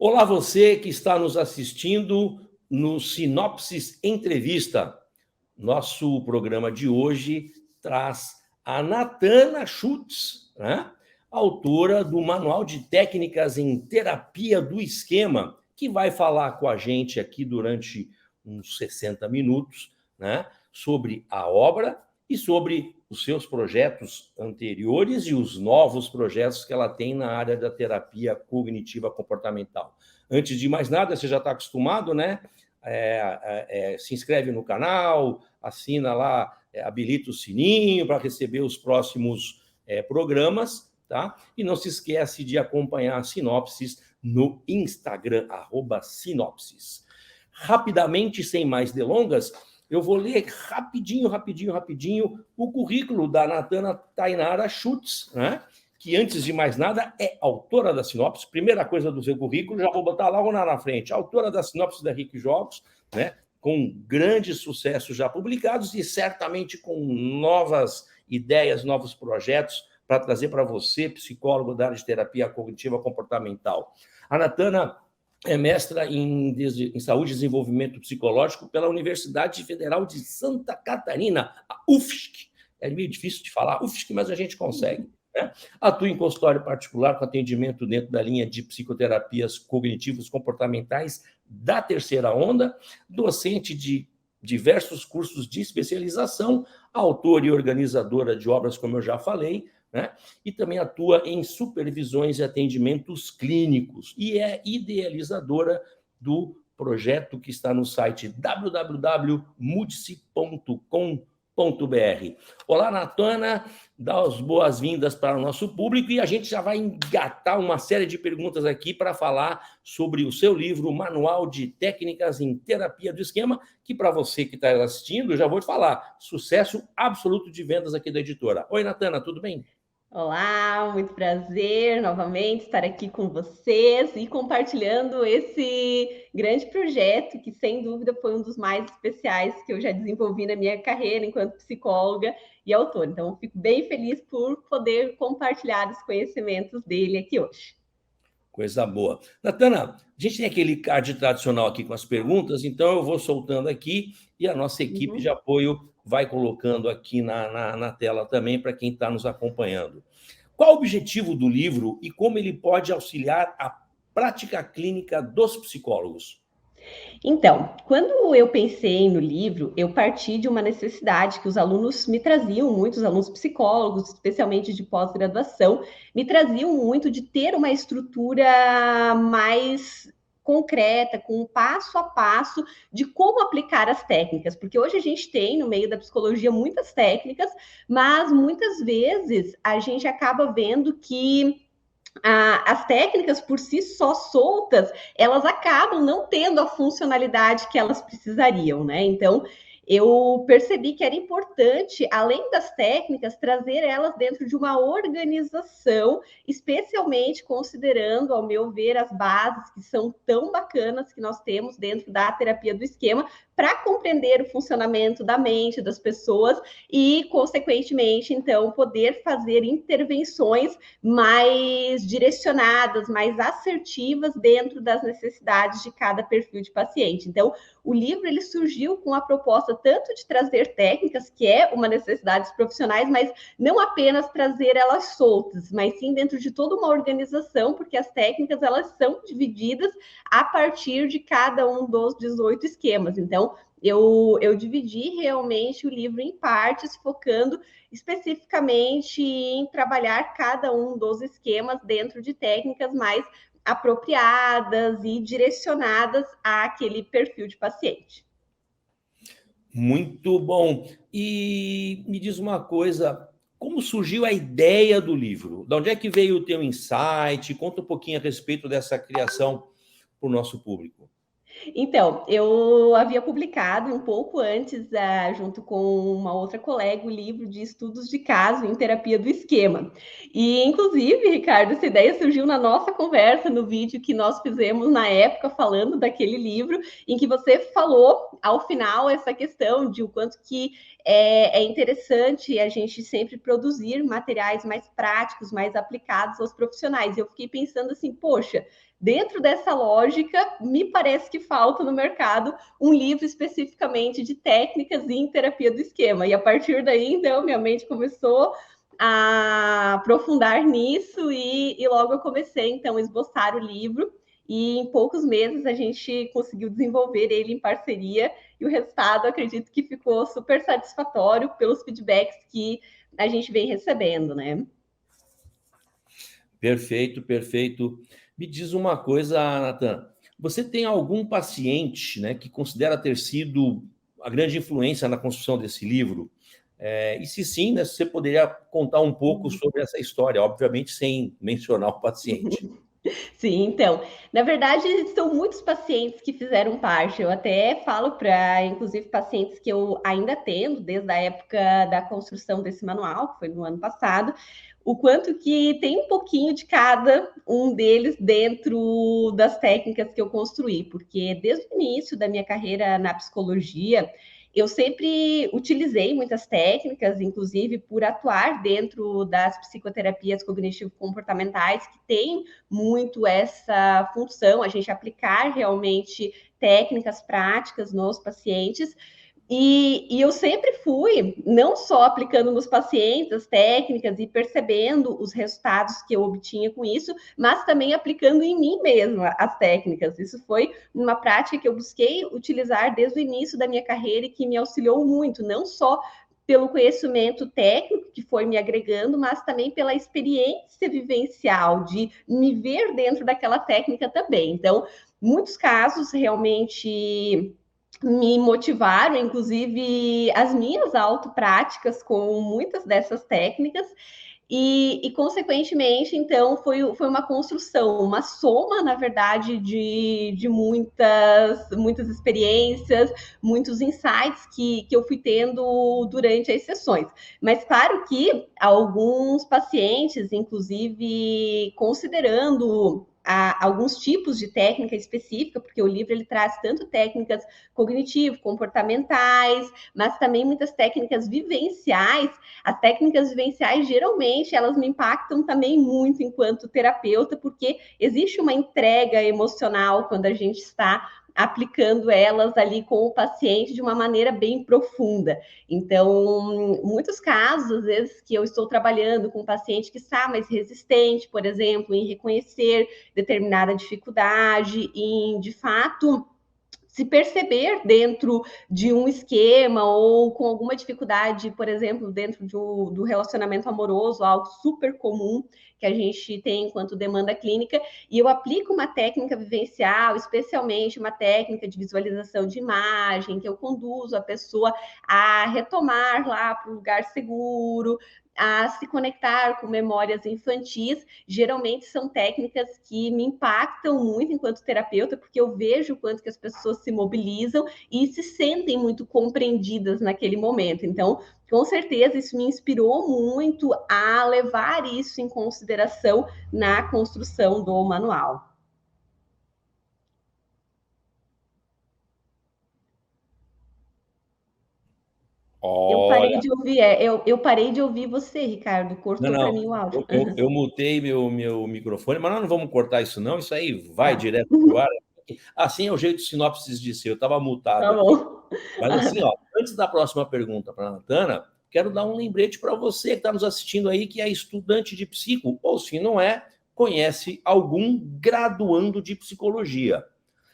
Olá, você que está nos assistindo no Sinopsis Entrevista. Nosso programa de hoje traz a Natana Schutz, né? Autora do Manual de Técnicas em Terapia do Esquema, que vai falar com a gente aqui durante uns 60 minutos, né? Sobre a obra e sobre os seus projetos anteriores e os novos projetos que ela tem na área da terapia cognitiva comportamental. Antes de mais nada, você já está acostumado, né? Se inscreve no canal, assina lá, habilita o sininho para receber os próximos programas, tá? E não se esquece de acompanhar a Sinopsis no Instagram, @Sinopsis. Rapidamente, sem mais delongas, eu vou ler rapidinho o currículo da Natana Tainara Schutz, né? Que, antes de mais nada, é autora da sinopse. Primeira coisa do seu currículo, já vou botar logo na frente. Autora da sinopse da RIC Jogos, né? Com grandes sucessos já publicados e certamente com novas ideias, novos projetos para trazer para você, psicólogo da área de terapia cognitiva comportamental. A Natana é mestra em Saúde e Desenvolvimento Psicológico pela Universidade Federal de Santa Catarina, a UFSC. É meio difícil de falar, UFSC, mas a gente consegue. Né? Atua em consultório particular com atendimento dentro da linha de psicoterapias cognitivos comportamentais da terceira onda, docente de diversos cursos de especialização, autora e organizadora de obras, como eu já falei, né? E também atua em supervisões e atendimentos clínicos e é idealizadora do projeto que está no site www.mudici.com.br. Olá, Natana, dá as boas-vindas para o nosso público e a gente já vai engatar uma série de perguntas aqui para falar sobre o seu livro, Manual de Técnicas em Terapia do Esquema, que, para você que está assistindo, eu já vou te falar, sucesso absoluto de vendas aqui da editora. Oi, Natana, tudo bem? Olá, muito prazer novamente estar aqui com vocês e compartilhando esse grande projeto que, sem dúvida, foi um dos mais especiais que eu já desenvolvi na minha carreira enquanto psicóloga e autora. Então, eu fico bem feliz por poder compartilhar os conhecimentos dele aqui hoje. Coisa boa. Natana, a gente tem aquele card tradicional aqui com as perguntas, então eu vou soltando aqui e a nossa equipe de apoio vai colocando aqui na tela também para quem está nos acompanhando. Qual o objetivo do livro e como ele pode auxiliar a prática clínica dos psicólogos? Então, quando eu pensei no livro, eu parti de uma necessidade que os alunos me traziam, muitos alunos psicólogos, especialmente de pós-graduação, me traziam muito de ter uma estrutura mais concreta, com um passo a passo de como aplicar as técnicas, porque hoje a gente tem no meio da psicologia muitas técnicas, mas muitas vezes a gente acaba vendo que as técnicas por si só soltas, elas acabam não tendo a funcionalidade que elas precisariam, né? Então, eu percebi que era importante, além das técnicas, trazer elas dentro de uma organização, especialmente considerando, ao meu ver, as bases que são tão bacanas que nós temos dentro da terapia do esquema, para compreender o funcionamento da mente das pessoas e, consequentemente, então, poder fazer intervenções mais direcionadas, mais assertivas dentro das necessidades de cada perfil de paciente. Então, o livro ele surgiu com a proposta tanto de trazer técnicas, que é uma necessidade dos profissionais, mas não apenas trazer elas soltas, mas sim dentro de toda uma organização, porque as técnicas elas são divididas a partir de cada um dos 18 esquemas. Então, eu dividi realmente o livro em partes, focando especificamente em trabalhar cada um dos esquemas dentro de técnicas mais apropriadas e direcionadas àquele perfil de paciente. Muito bom. E me diz uma coisa, como surgiu a ideia do livro? De onde é que veio o teu insight? Conta um pouquinho a respeito dessa criação para o nosso público. Então, eu havia publicado um pouco antes, junto com uma outra colega, o livro de estudos de caso em terapia do esquema. E, inclusive, Ricardo, essa ideia surgiu na nossa conversa, no vídeo que nós fizemos na época, falando daquele livro, em que você falou, ao final, essa questão de o quanto que é interessante a gente sempre produzir materiais mais práticos, mais aplicados aos profissionais. Eu fiquei pensando assim, poxa, dentro dessa lógica, me parece que falta no mercado um livro especificamente de técnicas em terapia do esquema. E a partir daí, então, minha mente começou a aprofundar nisso e logo eu comecei, então, a esboçar o livro. E em poucos meses a gente conseguiu desenvolver ele em parceria e o resultado, acredito que ficou super satisfatório pelos feedbacks que a gente vem recebendo, né? Perfeito, perfeito. Me diz uma coisa, Natan. Você tem algum paciente, né, que considera ter sido a grande influência na construção desse livro? E se sim, né, você poderia contar um pouco sobre essa história, obviamente sem mencionar o paciente. Sim, então, na verdade, são muitos pacientes que fizeram parte. Eu até falo para, inclusive, pacientes que eu ainda atendo, desde a época da construção desse manual, que foi no ano passado, o quanto que tem um pouquinho de cada um deles dentro das técnicas que eu construí, porque desde o início da minha carreira na psicologia, eu sempre utilizei muitas técnicas, inclusive por atuar dentro das psicoterapias cognitivo-comportamentais, que tem muito essa função, a gente aplicar realmente técnicas práticas nos pacientes. E eu sempre fui, não só aplicando nos pacientes as técnicas e percebendo os resultados que eu obtinha com isso, mas também aplicando em mim mesma as técnicas. Isso foi uma prática que eu busquei utilizar desde o início da minha carreira e que me auxiliou muito, não só pelo conhecimento técnico que foi me agregando, mas também pela experiência vivencial de me ver dentro daquela técnica também. Então, muitos casos realmente me motivaram, inclusive as minhas autopráticas com muitas dessas técnicas, consequentemente, então, foi uma construção, uma soma, na verdade, de muitas experiências, muitos insights que eu fui tendo durante as sessões. Mas, claro que alguns pacientes, inclusive, considerando alguns tipos de técnica específica, porque o livro ele traz tanto técnicas cognitivo-comportamentais, mas também muitas técnicas vivenciais. As técnicas vivenciais, geralmente, elas me impactam também muito enquanto terapeuta, porque existe uma entrega emocional quando a gente está aplicando elas ali com o paciente de uma maneira bem profunda. Então, muitos casos, às vezes, que eu estou trabalhando com um paciente que está mais resistente, por exemplo, em reconhecer determinada dificuldade, em, de fato, se perceber dentro de um esquema ou com alguma dificuldade, por exemplo, dentro do relacionamento amoroso, algo super comum que a gente tem enquanto demanda clínica, e eu aplico uma técnica vivencial, especialmente uma técnica de visualização de imagem, que eu conduzo a pessoa a retomar lá para o lugar seguro, a se conectar com memórias infantis. Geralmente são técnicas que me impactam muito enquanto terapeuta, porque eu vejo o quanto que as pessoas se mobilizam e se sentem muito compreendidas naquele momento. Então, com certeza, isso me inspirou muito a levar isso em consideração na construção do manual. Eu parei Olha, de ouvir, eu parei de ouvir você, Ricardo, não, cortou para não, mim o áudio. eu mutei meu microfone, mas nós não vamos cortar isso não, isso aí vai Tá, direto para o ar. Assim é o jeito de sinopses de ser, eu estava mutado tá aqui. bom. Mas assim, ó, antes da próxima pergunta para a Natana, quero dar um lembrete para você que está nos assistindo aí, que é estudante de psico, ou se não é, conhece algum graduando de psicologia.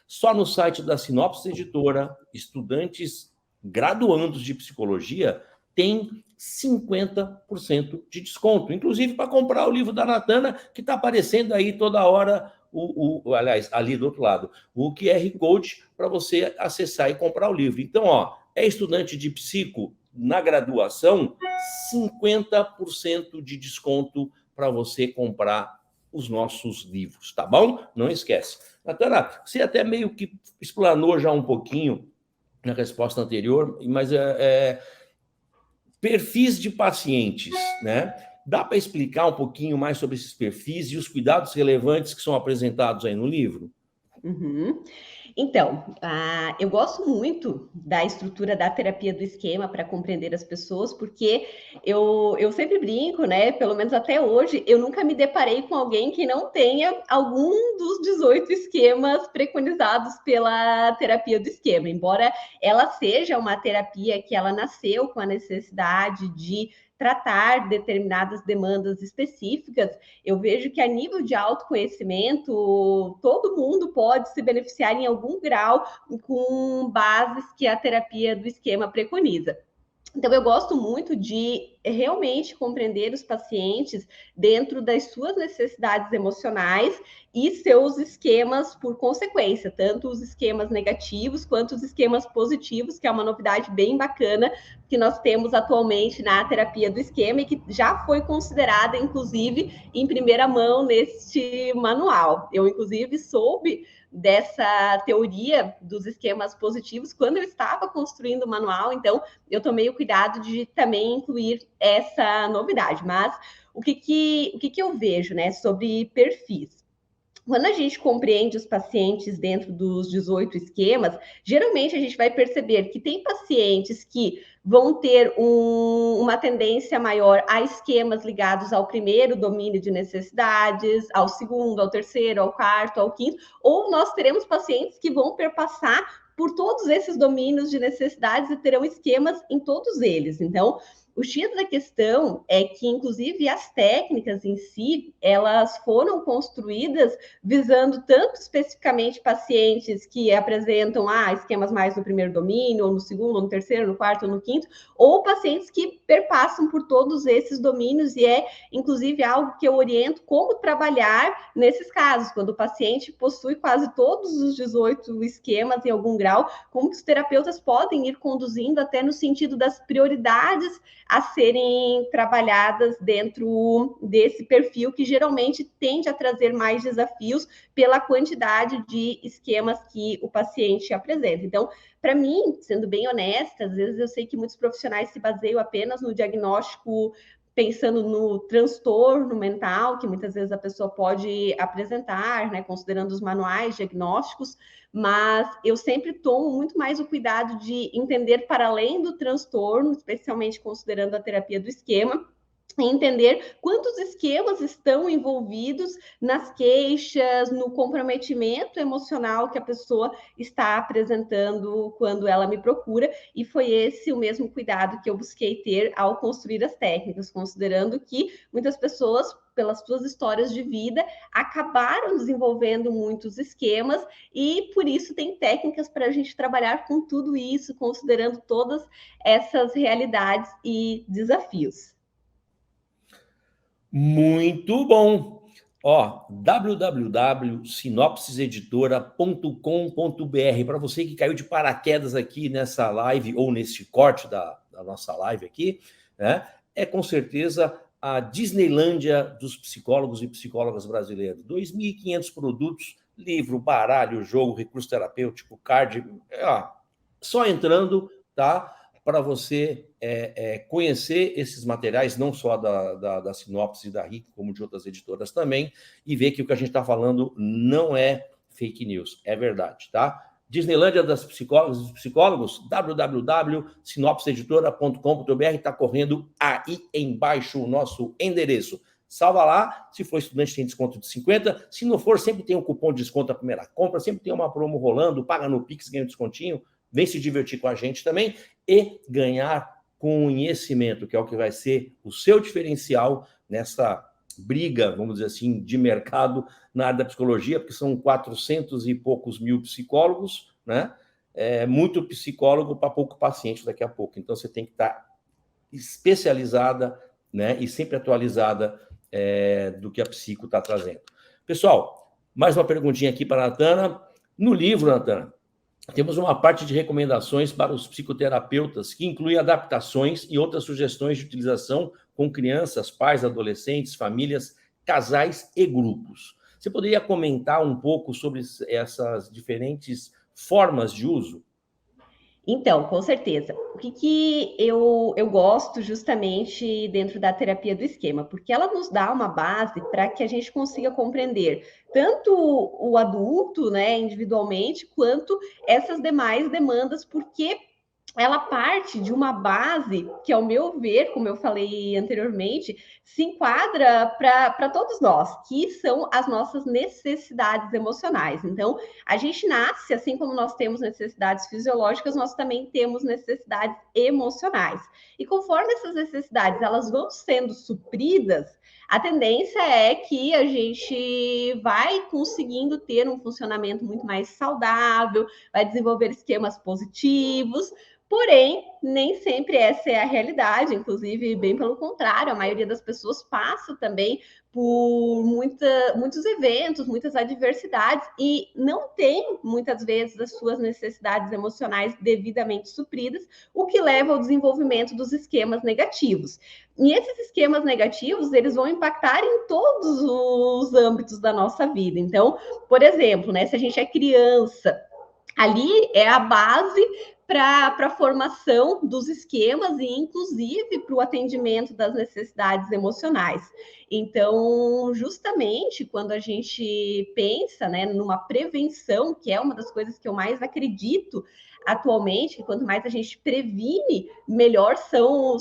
Só no site da Sinopse Editora, estudantes graduandos de psicologia têm 50% de desconto, inclusive para comprar o livro da Natana, que está aparecendo aí toda hora, aliás, ali do outro lado, o QR Code para você acessar e comprar o livro. Então, ó, é estudante de psico na graduação, 50% de desconto para você comprar os nossos livros, tá bom? Não esquece. Natana, você até meio que explanou já um pouquinho na resposta anterior, mas perfis de pacientes, né? Dá para explicar um pouquinho mais sobre esses perfis e os cuidados relevantes que são apresentados aí no livro? Uhum. Então, eu gosto muito da estrutura da terapia do esquema para compreender as pessoas, porque eu sempre brinco, né? Pelo menos até hoje, eu nunca me deparei com alguém que não tenha algum dos 18 esquemas preconizados pela terapia do esquema, embora ela seja uma terapia que ela nasceu com a necessidade de tratar determinadas demandas específicas. Eu vejo que a nível de autoconhecimento, todo mundo pode se beneficiar em algum grau com bases que a terapia do esquema preconiza. Então, eu gosto muito de realmente compreender os pacientes dentro das suas necessidades emocionais e seus esquemas por consequência, tanto os esquemas negativos quanto os esquemas positivos, que é uma novidade bem bacana que nós temos atualmente na terapia do esquema e que já foi considerada, inclusive, em primeira mão neste manual. Eu, inclusive, soube dessa teoria dos esquemas positivos quando eu estava construindo o manual, então eu tomei o cuidado de também incluir essa novidade. Mas o que eu vejo, né, sobre perfis? Quando a gente compreende os pacientes dentro dos 18 esquemas, geralmente a gente vai perceber que tem pacientes que vão ter uma tendência maior a esquemas ligados ao primeiro domínio de necessidades, ao segundo, ao terceiro, ao quarto, ao quinto, ou nós teremos pacientes que vão perpassar por todos esses domínios de necessidades e terão esquemas em todos eles. Então, o X da questão é que, inclusive, as técnicas em si, elas foram construídas visando tanto especificamente pacientes que apresentam esquemas mais no primeiro domínio, ou no segundo, ou no terceiro, no quarto, ou no quinto, ou pacientes que perpassam por todos esses domínios, e é, inclusive, algo que eu oriento como trabalhar nesses casos, quando o paciente possui quase todos os 18 esquemas em algum grau, como que os terapeutas podem ir conduzindo até no sentido das prioridades a serem trabalhadas dentro desse perfil que geralmente tende a trazer mais desafios pela quantidade de esquemas que o paciente apresenta. Então, para mim, sendo bem honesta, às vezes eu sei que muitos profissionais se baseiam apenas no diagnóstico pensando no transtorno mental, que muitas vezes a pessoa pode apresentar, né, considerando os manuais diagnósticos, mas eu sempre tomo muito mais o cuidado de entender para além do transtorno, especialmente considerando a terapia do esquema, e entender quantos esquemas estão envolvidos nas queixas, no comprometimento emocional que a pessoa está apresentando quando ela me procura, e foi esse o mesmo cuidado que eu busquei ter ao construir as técnicas, considerando que muitas pessoas, pelas suas histórias de vida, acabaram desenvolvendo muitos esquemas e por isso tem técnicas para a gente trabalhar com tudo isso, considerando todas essas realidades e desafios. Muito bom. Ó, www.sinopsiseditora.com.br, para você que caiu de paraquedas aqui nessa live ou nesse corte da nossa live aqui, né? É com certeza a Disneylândia dos psicólogos e psicólogas brasileiros. 2.500 produtos, livro, baralho, jogo, recurso terapêutico, card, só entrando, tá? Para você conhecer esses materiais, não só da Sinopse e da RIC, como de outras editoras também, e ver que o que a gente está falando não é fake news, é verdade, tá? Disneylândia das psicólogas e dos psicólogos, www.sinopseeditora.com.br, está correndo aí embaixo o nosso endereço. Salva lá, se for estudante tem desconto de 50%, se não for, sempre tem um cupom de desconto na primeira compra, sempre tem uma promo rolando, paga no Pix, ganha um descontinho, vem se divertir com a gente também e ganhar conhecimento, que é o que vai ser o seu diferencial nessa briga, vamos dizer assim, de mercado na área da psicologia, porque são 400 e poucos mil psicólogos, né? Muito psicólogo para pouco paciente daqui a pouco. Então, você tem que estar especializada, né? E sempre atualizada do que a psico está trazendo. Pessoal, mais uma perguntinha aqui para a Natana. No livro, Natana, temos uma parte de recomendações para os psicoterapeutas, que inclui adaptações e outras sugestões de utilização com crianças, pais, adolescentes, famílias casais e grupos. Você poderia comentar um pouco sobre essas diferentes formas de uso? Então, com certeza. O que eu gosto justamente dentro da terapia do esquema? Porque ela nos dá uma base para que a gente consiga compreender tanto o adulto, né, individualmente, quanto essas demais demandas, porque ela parte de uma base que, ao meu ver, como eu falei anteriormente, se enquadra para todos nós, que são as nossas necessidades emocionais. Então, a gente nasce, assim como nós temos necessidades fisiológicas, nós também temos necessidades emocionais. E conforme essas necessidades elas vão sendo supridas, a tendência é que a gente vai conseguindo ter um funcionamento muito mais saudável, vai desenvolver esquemas positivos. Porém, nem sempre essa é a realidade, inclusive, bem pelo contrário, a maioria das pessoas passa também por muitos eventos, muitas adversidades e não tem, muitas vezes, as suas necessidades emocionais devidamente supridas, o que leva ao desenvolvimento dos esquemas negativos. E esses esquemas negativos, eles vão impactar em todos os âmbitos da nossa vida. Então, por exemplo, né, se a gente é criança, ali é a base para a formação dos esquemas e, inclusive, para o atendimento das necessidades emocionais. Então, justamente quando a gente pensa, né, numa prevenção, que é uma das coisas que eu mais acredito atualmente, que quanto mais a gente previne, melhor são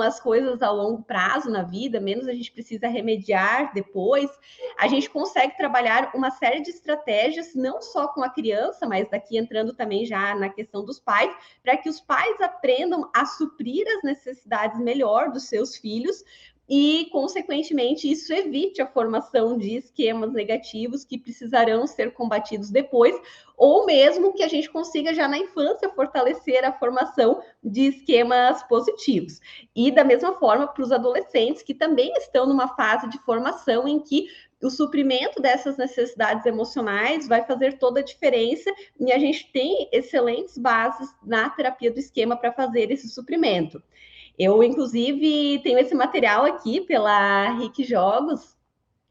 as coisas a longo prazo na vida, menos a gente precisa remediar depois. A gente consegue trabalhar uma série de estratégias, não só com a criança, mas daqui entrando também já na questão dos pais, para que os pais aprendam a suprir as necessidades melhor dos seus filhos e, consequentemente, isso evite a formação de esquemas negativos que precisarão ser combatidos depois, ou mesmo que a gente consiga já na infância fortalecer a formação de esquemas positivos. E da mesma forma para os adolescentes que também estão numa fase de formação em que o suprimento dessas necessidades emocionais vai fazer toda a diferença e a gente tem excelentes bases na terapia do esquema para fazer esse suprimento. Eu, inclusive, tenho esse material aqui pela Rick Jogos,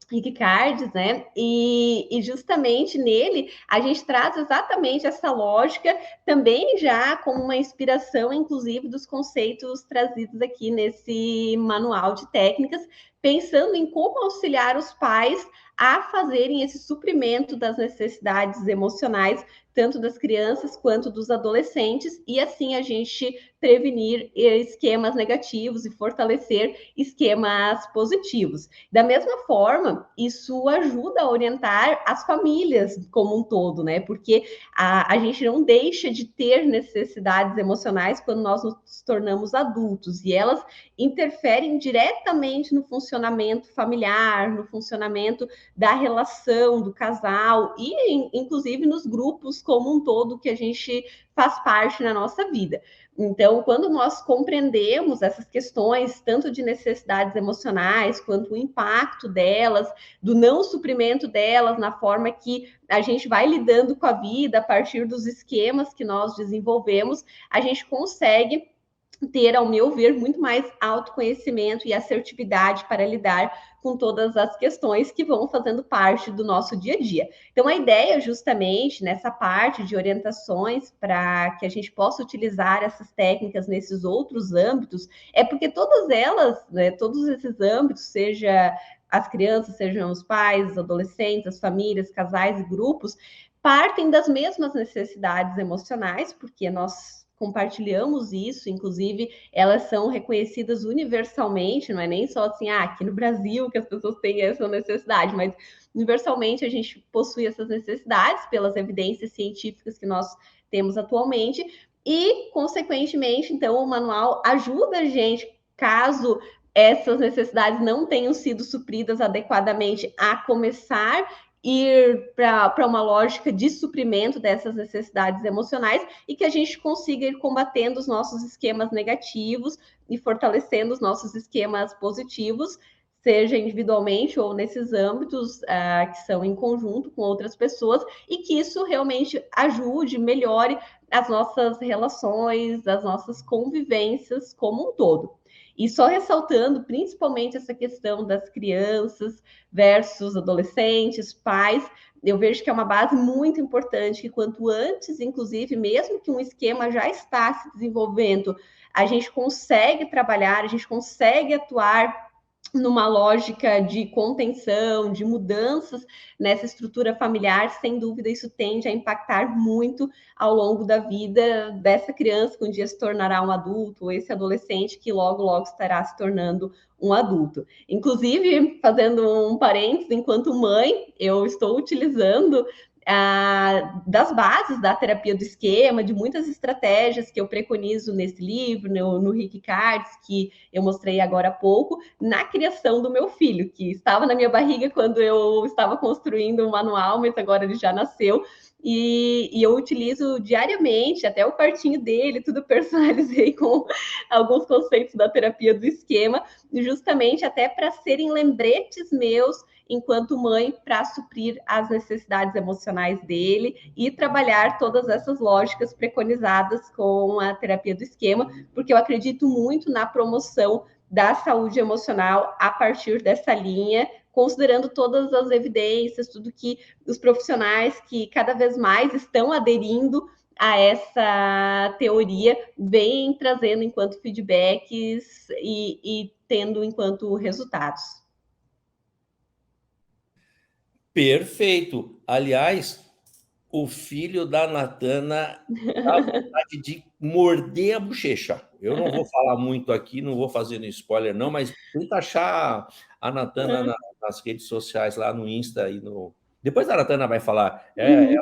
Rick Cards, né? E justamente nele a gente traz exatamente essa lógica, também já como uma inspiração, inclusive, dos conceitos trazidos aqui nesse manual de técnicas, pensando em como auxiliar os pais a fazerem esse suprimento das necessidades emocionais, tanto das crianças quanto dos adolescentes, e assim a gente prevenir esquemas negativos e fortalecer esquemas positivos. Da mesma forma, isso ajuda a orientar as famílias como um todo, né? Porque a gente não deixa de ter necessidades emocionais quando nós nos tornamos adultos, e elas interferem diretamente no funcionamento familiar, no funcionamento da relação do casal e, inclusive, nos grupos como um todo que a gente faz parte na nossa vida. Então, quando nós compreendemos essas questões, tanto de necessidades emocionais, quanto o impacto delas, do não suprimento delas, na forma que a gente vai lidando com a vida a partir dos esquemas que nós desenvolvemos, a gente consegue ter, ao meu ver, muito mais autoconhecimento e assertividade para lidar com todas as questões que vão fazendo parte do nosso dia a dia. Então, a ideia, justamente, nessa parte de orientações para que a gente possa utilizar essas técnicas nesses outros âmbitos, é porque todas elas, né, todos esses âmbitos, seja as crianças, sejam os pais, os adolescentes, as famílias, casais e grupos, partem das mesmas necessidades emocionais, porque nós compartilhamos isso, inclusive elas são reconhecidas universalmente, não é nem só assim, aqui no Brasil que as pessoas têm essa necessidade, mas universalmente a gente possui essas necessidades pelas evidências científicas que nós temos atualmente e, consequentemente, então, o manual ajuda a gente, caso essas necessidades não tenham sido supridas adequadamente, a começar ir para uma lógica de suprimento dessas necessidades emocionais e que a gente consiga ir combatendo os nossos esquemas negativos e fortalecendo os nossos esquemas positivos, seja individualmente ou nesses âmbitos que são em conjunto com outras pessoas, e que isso realmente ajude, melhore as nossas relações, as nossas convivências como um todo. E só ressaltando, principalmente essa questão das crianças versus adolescentes, pais, eu vejo que é uma base muito importante, que quanto antes, inclusive, mesmo que um esquema já está se desenvolvendo, a gente consegue trabalhar, a gente consegue atuar numa lógica de contenção, de mudanças nessa estrutura familiar, sem dúvida isso tende a impactar muito ao longo da vida dessa criança que um dia se tornará um adulto, ou esse adolescente que logo, logo estará se tornando um adulto. Inclusive, fazendo um parênteses, enquanto mãe, eu estou utilizando das bases da terapia do esquema, de muitas estratégias que eu preconizo nesse livro, no Rick Cards, que eu mostrei agora há pouco, na criação do meu filho, que estava na minha barriga quando eu estava construindo o manual, mas agora ele já nasceu. E eu utilizo diariamente, até o quartinho dele, tudo personalizei com alguns conceitos da terapia do esquema, justamente até para serem lembretes meus enquanto mãe, para suprir as necessidades emocionais dele e trabalhar todas essas lógicas preconizadas com a terapia do esquema, porque eu acredito muito na promoção da saúde emocional a partir dessa linha, considerando todas as evidências, tudo que os profissionais que cada vez mais estão aderindo a essa teoria vêm trazendo enquanto feedbacks e tendo enquanto resultados. Perfeito. Aliás, o filho da Natana dá vontade de morder a bochecha. Eu não vou falar muito aqui, não vou fazer no spoiler, não, mas tenta achar a Natana nas redes sociais, lá no Insta e no. Depois a Natana vai falar, é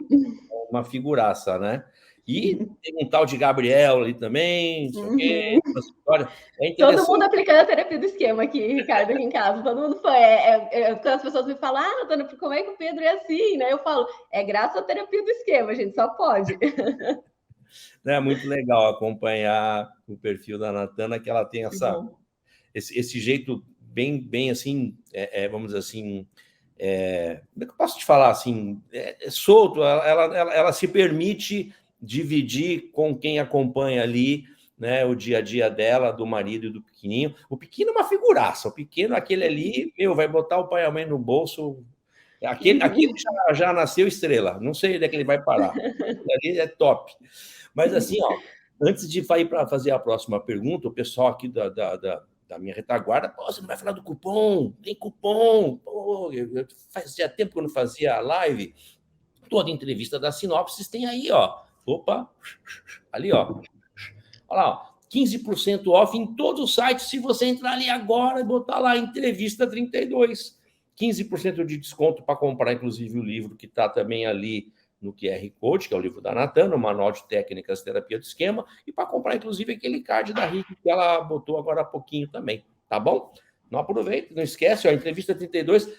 uma figuraça, né? E tem um tal de Gabriel ali também, não sei o quê, uma história. É Todo mundo interessante. aplicando a terapia do esquema aqui, Ricardo, aqui em casa. Todo mundo foi. Quando as pessoas me falam, Natana, como é que o Pedro é assim? Né? Eu falo, é graças à terapia do esquema, a gente só pode. É muito legal acompanhar o perfil da Natana, que ela tem esse jeito bem assim, vamos dizer assim, como é que eu posso te falar assim, solto, ela se permite dividir com quem acompanha ali, né, o dia a dia dela, do marido e do pequenininho. O pequeno é uma figuraça, o pequeno, aquele ali, vai botar o pai e a mãe no bolso. Aquele já nasceu estrela, não sei onde é que ele vai parar. Ali é top. Mas assim, ó, antes de ir para fazer a próxima pergunta, o pessoal aqui da minha retaguarda, pô, você não vai falar do cupom? Tem cupom? Pô, fazia tempo que eu não fazia live. Toda entrevista da Sinopsis tem aí, ó. Opa, ali, ó. Olha lá, ó. 15% off em todo o site, se você entrar ali agora e botar lá entrevista 32. 15% de desconto para comprar, inclusive, o livro que está também ali no QR Code, que é o livro da Natana, o Manual de Técnicas Terapia do Esquema, e para comprar, inclusive, aquele card da Rick que ela botou agora há pouquinho também, tá bom? Não aproveita, não esquece, ó, entrevista 32.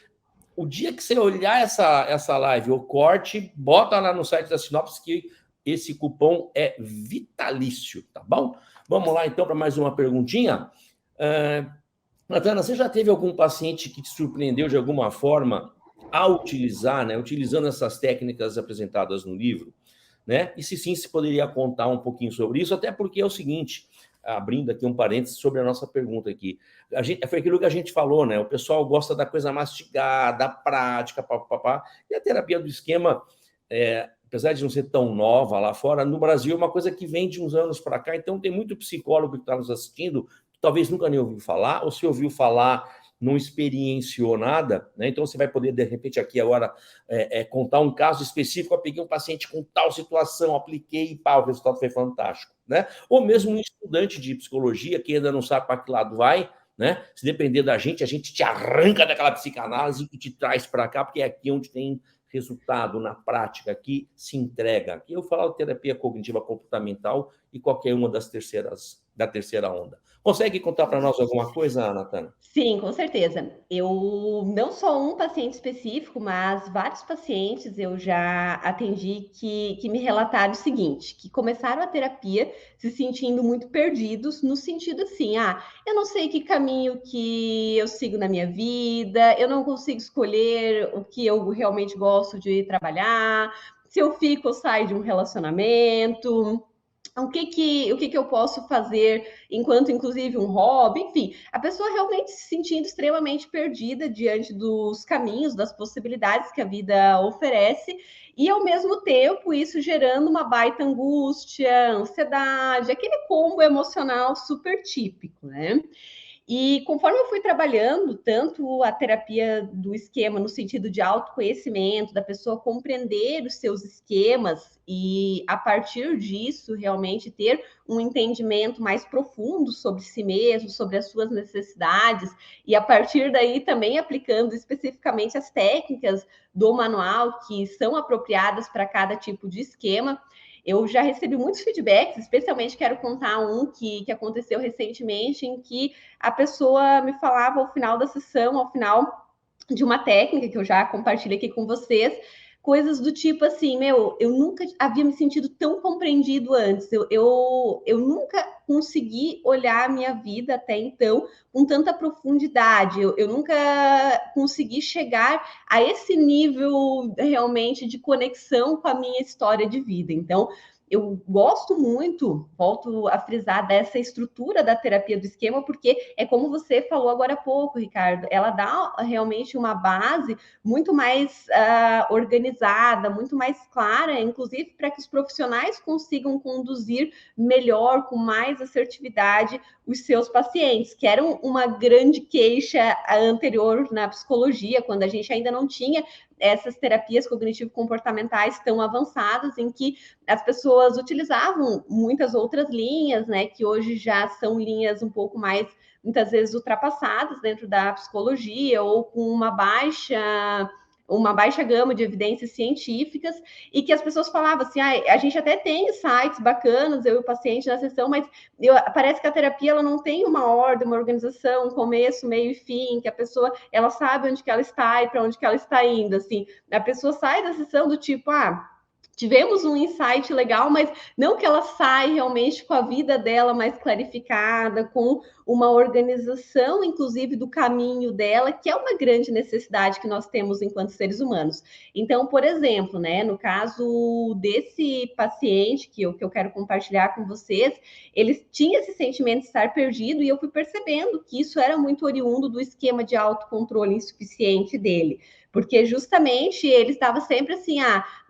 O dia que você olhar essa live, o corte, bota lá no site da Sinopse que esse cupom é vitalício, tá bom? Vamos lá, então, para mais uma perguntinha. Natana, você já teve algum paciente que te surpreendeu de alguma forma a utilizar, né, utilizando essas técnicas apresentadas no livro, né? E se sim, se poderia contar um pouquinho sobre isso, até porque é o seguinte, abrindo aqui um parênteses sobre a nossa pergunta aqui, foi aquilo que a gente falou, né? O pessoal gosta da coisa mastigada, prática, papapá, e a terapia do esquema, apesar de não ser tão nova lá fora, no Brasil é uma coisa que vem de uns anos para cá, então tem muito psicólogo que está nos assistindo, talvez nunca nem ouviu falar, ou se ouviu falar, não experienciou nada, né? Então você vai poder, de repente, aqui agora contar um caso específico. Eu peguei um paciente com tal situação, apliquei e pá, o resultado foi fantástico, né? Ou mesmo um estudante de psicologia que ainda não sabe para que lado vai, né? Se depender da gente, a gente te arranca daquela psicanálise e te traz para cá, porque é aqui onde tem resultado na prática, aqui se entrega. Aqui eu falo de terapia cognitiva comportamental e qualquer uma da terceira onda. Consegue contar para nós alguma coisa, Natana? Sim, com certeza. Eu não só um paciente específico, mas vários pacientes eu já atendi que me relataram o seguinte, que começaram a terapia se sentindo muito perdidos, no sentido assim, eu não sei que caminho que eu sigo na minha vida, eu não consigo escolher o que eu realmente gosto de trabalhar, se eu fico ou saio de um relacionamento. o que eu posso fazer enquanto, inclusive, um hobby, enfim, a pessoa realmente se sentindo extremamente perdida diante dos caminhos, das possibilidades que a vida oferece, e ao mesmo tempo isso gerando uma baita angústia, ansiedade, aquele combo emocional super típico, né? E conforme eu fui trabalhando, tanto a terapia do esquema no sentido de autoconhecimento, da pessoa compreender os seus esquemas e, a partir disso, realmente ter um entendimento mais profundo sobre si mesmo, sobre as suas necessidades, e a partir daí também aplicando especificamente as técnicas do manual que são apropriadas para cada tipo de esquema. Eu já recebi muitos feedbacks, especialmente quero contar um que aconteceu recentemente, em que a pessoa me falava ao final da sessão, ao final de uma técnica que eu já compartilhei aqui com vocês, coisas do tipo assim, meu, eu nunca havia me sentido tão compreendido antes, eu nunca consegui olhar a minha vida até então com tanta profundidade, eu nunca consegui chegar a esse nível realmente de conexão com a minha história de vida. Então, eu gosto muito, volto a frisar, dessa estrutura da terapia do esquema, porque é como você falou agora há pouco, Ricardo, ela dá realmente uma base muito mais organizada, muito mais clara, inclusive para que os profissionais consigam conduzir melhor, com mais assertividade, os seus pacientes, que eram uma grande queixa anterior na psicologia, quando a gente ainda não tinha essas terapias cognitivo-comportamentais tão avançadas, em que as pessoas utilizavam muitas outras linhas, né, que hoje já são linhas um pouco mais, muitas vezes, ultrapassadas dentro da psicologia, ou com uma baixa gama de evidências científicas, e que as pessoas falavam assim, a gente até tem sites bacanas, eu e o paciente na sessão, mas parece que a terapia ela não tem uma ordem, uma organização, um começo, meio e fim, que a pessoa ela sabe onde que ela está e para onde que ela está indo, assim, a pessoa sai da sessão do tipo, tivemos um insight legal, mas não que ela saia realmente com a vida dela mais clarificada, com uma organização, inclusive, do caminho dela, que é uma grande necessidade que nós temos enquanto seres humanos. Então, por exemplo, né, no caso desse paciente que eu quero compartilhar com vocês, ele tinha esse sentimento de estar perdido e eu fui percebendo que isso era muito oriundo do esquema de autocontrole insuficiente dele, porque justamente ele estava sempre assim,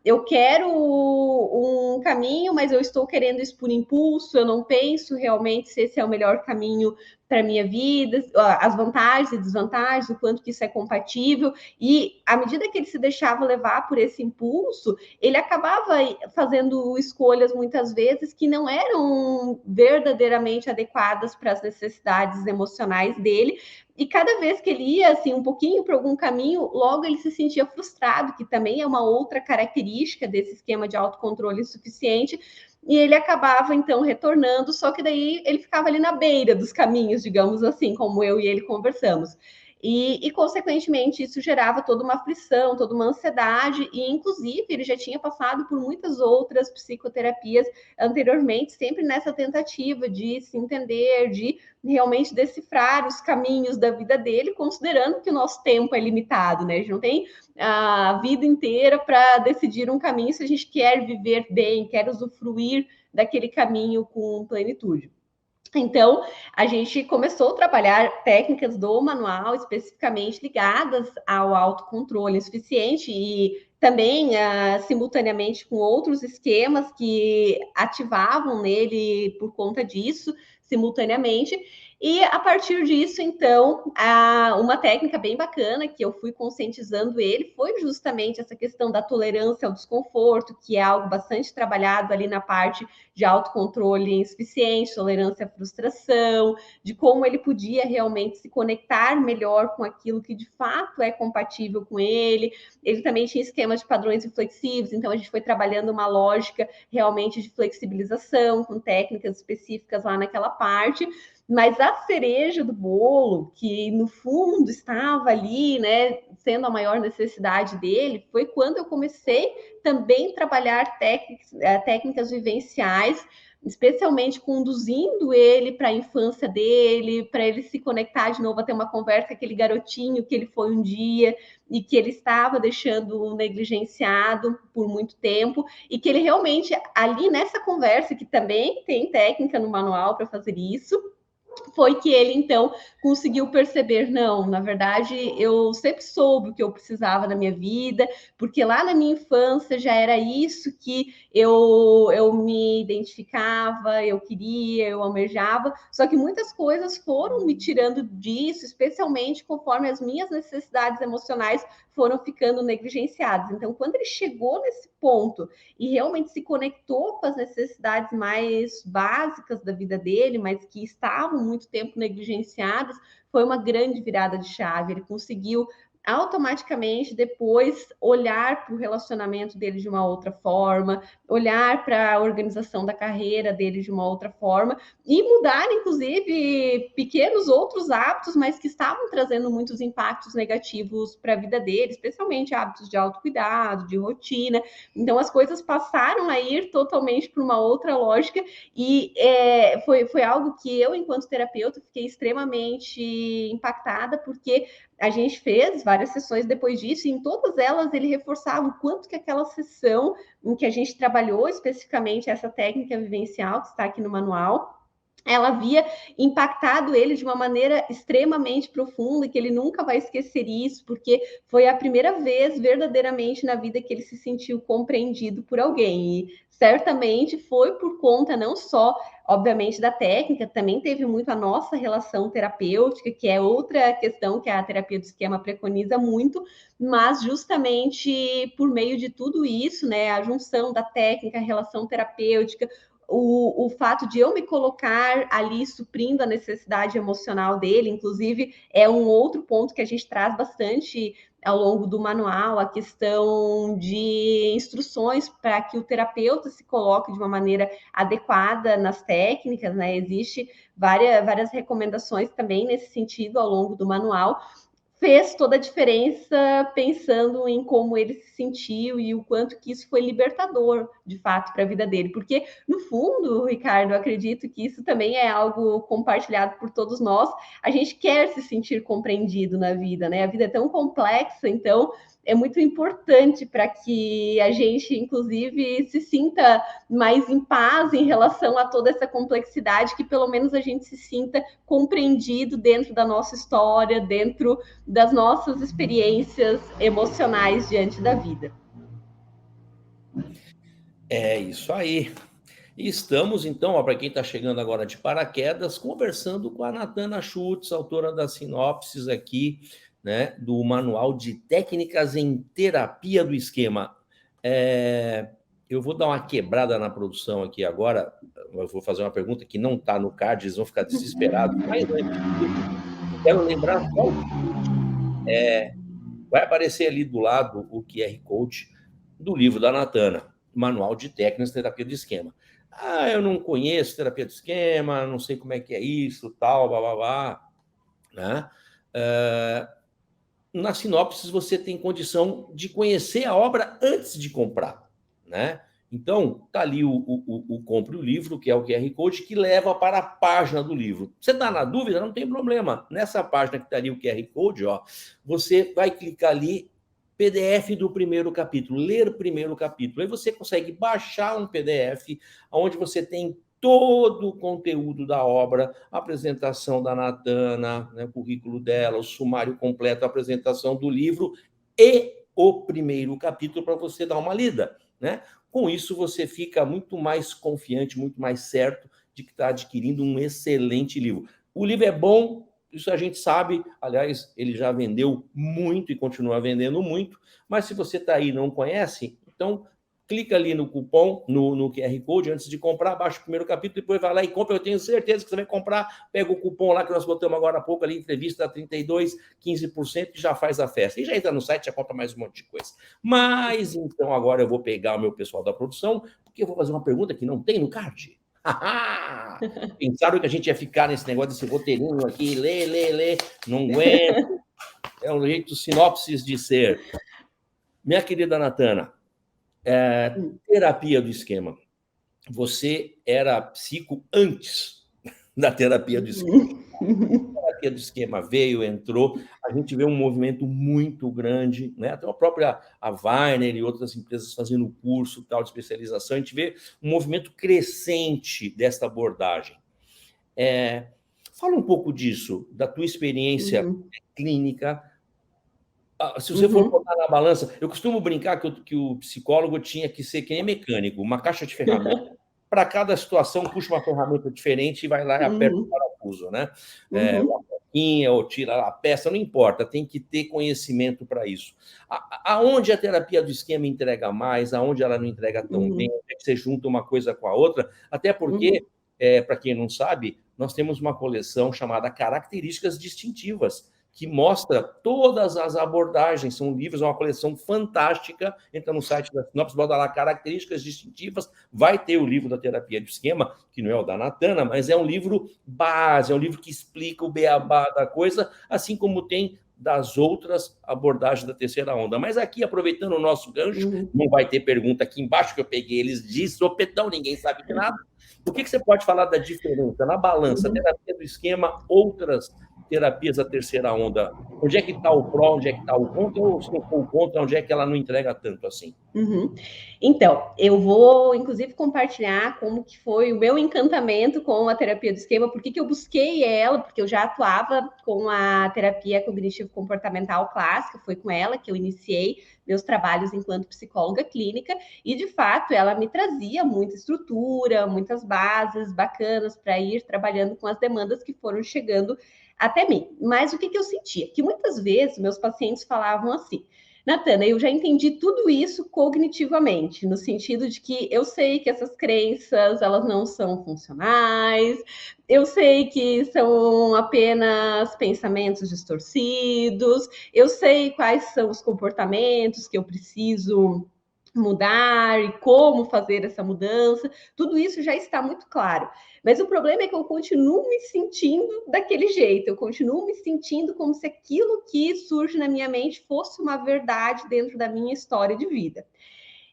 eu quero um caminho, mas eu estou querendo isso por impulso, eu não penso realmente se esse é o melhor caminho para a minha vida, as vantagens e desvantagens, o quanto que isso é compatível, e à medida que ele se deixava levar por esse impulso, ele acabava fazendo escolhas muitas vezes que não eram verdadeiramente adequadas para as necessidades emocionais dele, e cada vez que ele ia assim um pouquinho para algum caminho, logo ele se sentia frustrado, que também é uma outra característica desse esquema de autocontrole insuficiente, e ele acabava então retornando, só que daí ele ficava ali na beira dos caminhos, digamos assim, como eu e ele conversamos. Consequentemente, isso gerava toda uma aflição, toda uma ansiedade, e inclusive ele já tinha passado por muitas outras psicoterapias anteriormente, sempre nessa tentativa de se entender, de realmente decifrar os caminhos da vida dele, considerando que o nosso tempo é limitado, né? A gente não tem a vida inteira para decidir um caminho se a gente quer viver bem, quer usufruir daquele caminho com plenitude. Então, a gente começou a trabalhar técnicas do manual especificamente ligadas ao autocontrole insuficiente e também, simultaneamente, com outros esquemas que ativavam nele por conta disso, simultaneamente. E a partir disso, então, uma técnica bem bacana que eu fui conscientizando ele foi justamente essa questão da tolerância ao desconforto, que é algo bastante trabalhado ali na parte de autocontrole insuficiente, tolerância à frustração, de como ele podia realmente se conectar melhor com aquilo que de fato é compatível com ele. Ele também tinha esquemas de padrões inflexíveis, então a gente foi trabalhando uma lógica realmente de flexibilização, com técnicas específicas lá naquela parte. Mas a cereja do bolo, que no fundo estava ali, né, sendo a maior necessidade dele, foi quando eu comecei também a trabalhar técnicas vivenciais especialmente conduzindo ele para a infância dele, para ele se conectar de novo, a ter uma conversa com aquele garotinho que ele foi um dia e que ele estava deixando negligenciado por muito tempo, e que ele realmente, ali nessa conversa, que também tem técnica no manual para fazer isso, foi que ele, então, conseguiu perceber, não, na verdade, eu sempre soube o que eu precisava na minha vida, porque lá na minha infância já era isso que eu me identificava, eu queria, eu almejava, só que muitas coisas foram me tirando disso, especialmente conforme as minhas necessidades emocionais foram ficando negligenciadas. Então, quando ele chegou nesse ponto e realmente se conectou com as necessidades mais básicas da vida dele, mas que estavam muito tempo negligenciadas, foi uma grande virada de chave. Ele conseguiu automaticamente depois olhar para o relacionamento dele de uma outra forma, olhar para a organização da carreira dele de uma outra forma e mudar, inclusive, pequenos outros hábitos, mas que estavam trazendo muitos impactos negativos para a vida dele, especialmente hábitos de autocuidado, de rotina. Então, as coisas passaram a ir totalmente para uma outra lógica e foi algo que eu, enquanto terapeuta, fiquei extremamente impactada, porque a gente fez várias sessões depois disso, e em todas elas ele reforçava o quanto que aquela sessão em que a gente trabalhou especificamente essa técnica vivencial que está aqui no manual, ela havia impactado ele de uma maneira extremamente profunda, e que ele nunca vai esquecer isso, porque foi a primeira vez verdadeiramente na vida que ele se sentiu compreendido por alguém. E certamente foi por conta não só, obviamente, da técnica, também teve muito a nossa relação terapêutica, que é outra questão que a terapia do esquema preconiza muito, mas justamente por meio de tudo isso, né, a junção da técnica, a relação terapêutica, o fato de eu me colocar ali suprindo a necessidade emocional dele, inclusive, é um outro ponto que a gente traz bastante ao longo do manual, a questão de instruções para que o terapeuta se coloque de uma maneira adequada nas técnicas, né? Existe várias recomendações também nesse sentido ao longo do manual. Fez toda a diferença pensando em como ele se sentiu e o quanto que isso foi libertador, de fato, para a vida dele. Porque, no fundo, Ricardo, eu acredito que isso também é algo compartilhado por todos nós. A gente quer se sentir compreendido na vida, né? A vida é tão complexa, então é muito importante para que a gente, inclusive, se sinta mais em paz em relação a toda essa complexidade, que pelo menos a gente se sinta compreendido dentro da nossa história, dentro das nossas experiências emocionais diante da vida. É isso aí. E estamos, então, para quem está chegando agora de paraquedas, conversando com a Natana Schutz, autora das sinopses aqui, né, do Manual de Técnicas em Terapia do Esquema. Eu vou dar uma quebrada na produção aqui agora, eu vou fazer uma pergunta que não está no card, eles vão ficar desesperados, mas quero lembrar só o seguinte, vai aparecer ali do lado o QR Code do livro da Natana, Manual de Técnicas de Terapia do Esquema. Eu não conheço terapia do esquema, não sei como é que é isso, tal, blá, blá, blá, né? Na sinopse, você tem condição de conhecer a obra antes de comprar, né? Então, tá ali o Compre o Livro, que é o QR Code, que leva para a página do livro. Você está na dúvida? Não tem problema. Nessa página que está ali o QR Code, ó, você vai clicar ali, PDF do primeiro capítulo, ler o primeiro capítulo. Aí você consegue baixar um PDF onde você tem todo o conteúdo da obra, a apresentação da Natana, né, o currículo dela, o sumário completo, a apresentação do livro e o primeiro capítulo para você dar uma lida, né? Com isso, você fica muito mais confiante, muito mais certo de que está adquirindo um excelente livro. O livro é bom, isso a gente sabe, aliás, ele já vendeu muito e continua vendendo muito, mas se você está aí e não conhece, então clica ali no cupom, no QR Code, antes de comprar, baixa o primeiro capítulo, depois vai lá e compra. Eu tenho certeza que você vai comprar, pega o cupom lá que nós botamos agora há pouco, ali, entrevista 32, 15%, e já faz a festa. E já entra no site, já compra mais um monte de coisa. Mas, então, agora eu vou pegar o meu pessoal da produção, porque eu vou fazer uma pergunta que não tem no card. Pensaram que a gente ia ficar nesse negócio desse roteirinho aqui, lê, não aguento. É um jeito sinopses de ser. Minha querida Natana, terapia do esquema. você era psico antes da terapia do esquema. A terapia do esquema veio, entrou, a gente vê um movimento muito grande, né? Até a própria Weiner e outras empresas fazendo curso tal de especialização, a gente vê um movimento crescente desta abordagem. Fala um pouco disso, da tua experiência clínica. Se você for botar na balança, eu costumo brincar que o psicólogo tinha que ser que nem mecânico, uma caixa de ferramentas. Para cada situação, puxa uma ferramenta diferente e vai lá e aperta o parafuso, né? Uma pouquinha, ou tira a peça, não importa, tem que ter conhecimento para isso. Aonde a terapia do esquema entrega mais, aonde ela não entrega tão bem, onde é que você junta uma coisa com a outra, até porque, para quem não sabe, nós temos uma coleção chamada Características Distintivas, que mostra todas as abordagens, são livros, é uma coleção fantástica, entra no site da Sinopse, bota lá Características Distintivas, vai ter o livro da terapia de esquema, que não é o da Natana, mas é um livro base, é um livro que explica o beabá da coisa, assim como tem das outras abordagens da terceira onda. Mas aqui, aproveitando o nosso gancho, não vai ter pergunta aqui embaixo, que eu peguei eles de sopetão, ninguém sabe de nada. O que você pode falar da diferença na balança, terapia do esquema, outras terapias da terceira onda? Onde é que está o pró, onde é que está o contra, ou se não for o contra, onde é que ela não entrega tanto assim? Então, eu vou, inclusive, compartilhar como que foi o meu encantamento com a terapia do esquema, por que eu busquei ela, porque eu já atuava com a terapia cognitivo-comportamental clássica, foi com ela que eu iniciei meus trabalhos enquanto psicóloga clínica, e, de fato, ela me trazia muita estrutura, muitas bases bacanas para ir trabalhando com as demandas que foram chegando até mim. Mas o que eu sentia? Que muitas vezes meus pacientes falavam assim: Natana, eu já entendi tudo isso cognitivamente, no sentido de que eu sei que essas crenças, elas não são funcionais, eu sei que são apenas pensamentos distorcidos, eu sei quais são os comportamentos que eu preciso mudar e como fazer essa mudança, tudo isso já está muito claro. Mas o problema é que eu continuo me sentindo daquele jeito, eu continuo me sentindo como se aquilo que surge na minha mente fosse uma verdade dentro da minha história de vida.